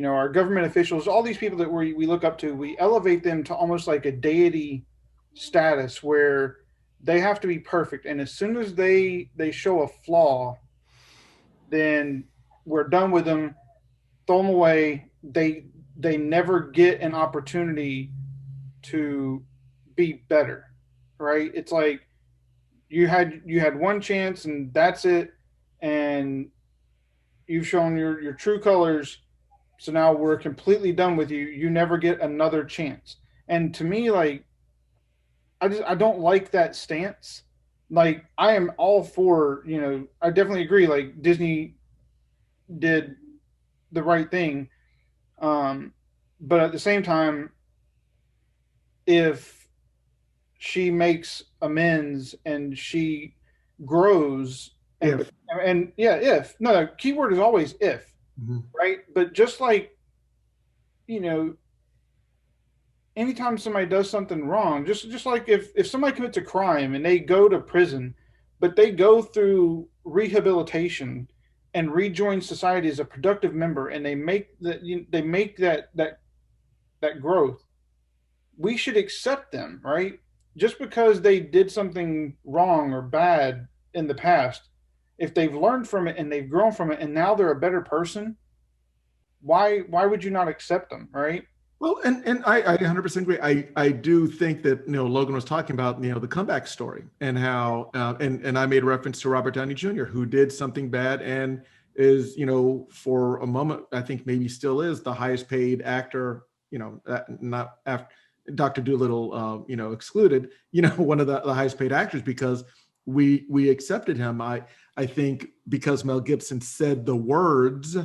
our government officials, all these people that we look up to. We elevate them to almost like a deity status where they have to be perfect. And as soon as they show a flaw, then we're done with them, throw them away. They never get an opportunity to be better. Right? It's like you had one chance and that's it, and you've shown your true colors, so now we're completely done with you. You never get another chance. And to me, like, I don't like that stance. Like, I am all for, I definitely agree, like Disney did the right thing. But at the same time, if she makes amends and she grows If. if no, keyword is always if. Right? But just like, anytime somebody does something wrong, just like if somebody commits a crime and they go to prison, but they go through rehabilitation and rejoin society as a productive member, and they make that growth, we should accept them, right? Just because they did something wrong or bad in the past, if they've learned from it and they've grown from it and now they're a better person, why would you not accept them, right? Well, and I 100% agree. I do think that, Logan was talking about, the comeback story, and how, and I made reference to Robert Downey Jr., who did something bad and is, for a moment, I think maybe still is the highest paid actor, not after Dr. Dolittle, excluded, one of the highest paid actors, because we accepted him. I think because Mel Gibson said the words,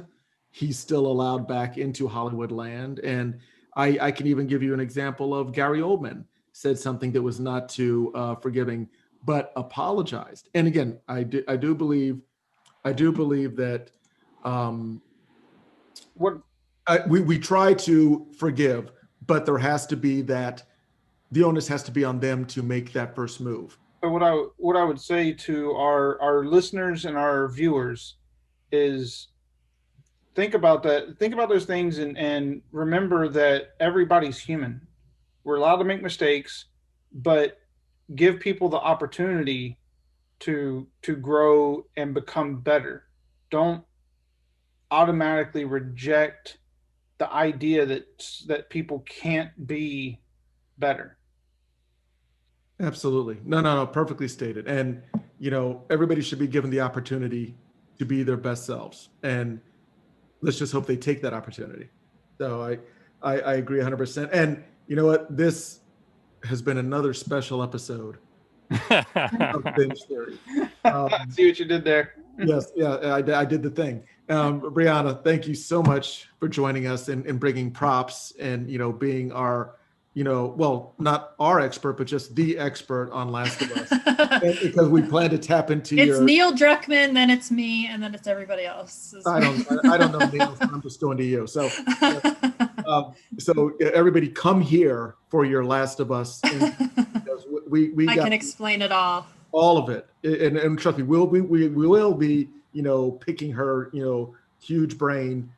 he's still allowed back into Hollywood land. And I can even give you an example of Gary Oldman said something that was not too forgiving, but apologized. And again, I do believe that we try to forgive, but there has to be that the onus has to be on them to make that first move. But what I would say to our listeners and our viewers is think about that. Think about those things and remember that everybody's human. We're allowed to make mistakes, but give people the opportunity to grow and become better. Don't automatically reject the idea that people can't be better. Absolutely. No, perfectly stated. And, everybody should be given the opportunity to be their best selves. And let's just hope they take that opportunity. So I agree 100%. And you know what? This has been another special episode of Binge Theory. See what you did there. Yes. Yeah, I did the thing. Brianna, thank you so much for joining us and bringing props and, being our, well, not our expert, but just the expert on Last of Us. Because we plan to tap into It's Neil Druckmann, then it's me, and then it's everybody else. I don't know Neil, so I'm just going to you. So everybody come here for your Last of Us. We I can explain it all. All of it. And trust me, we will be, picking her, huge brain,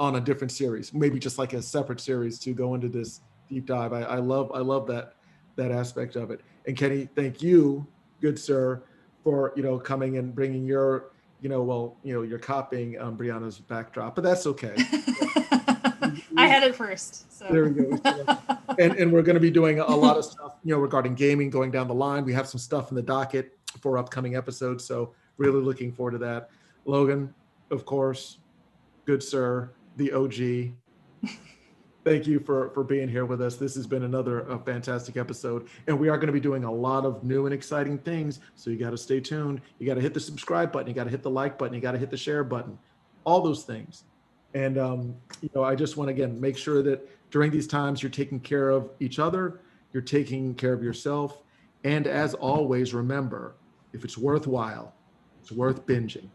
on a different series, maybe just like a separate series to go into this deep dive. I love that aspect of it. And Kenny, thank you, good sir, for coming and bringing your you're copying Brianna's backdrop, but that's okay. I had it first. So. There we go. And we're going to be doing a lot of stuff regarding gaming going down the line. We have some stuff in the docket for upcoming episodes, so really looking forward to that. Logan, of course, good sir, the OG. Thank you for being here with us. This has been another fantastic episode. And we are going to be doing a lot of new and exciting things. So you got to stay tuned. You got to hit the subscribe button. You got to hit the like button. You got to hit the share button. All those things. And, I just want to, again, make sure that during these times you're taking care of each other. You're taking care of yourself. And as always, remember, if it's worthwhile, it's worth binging.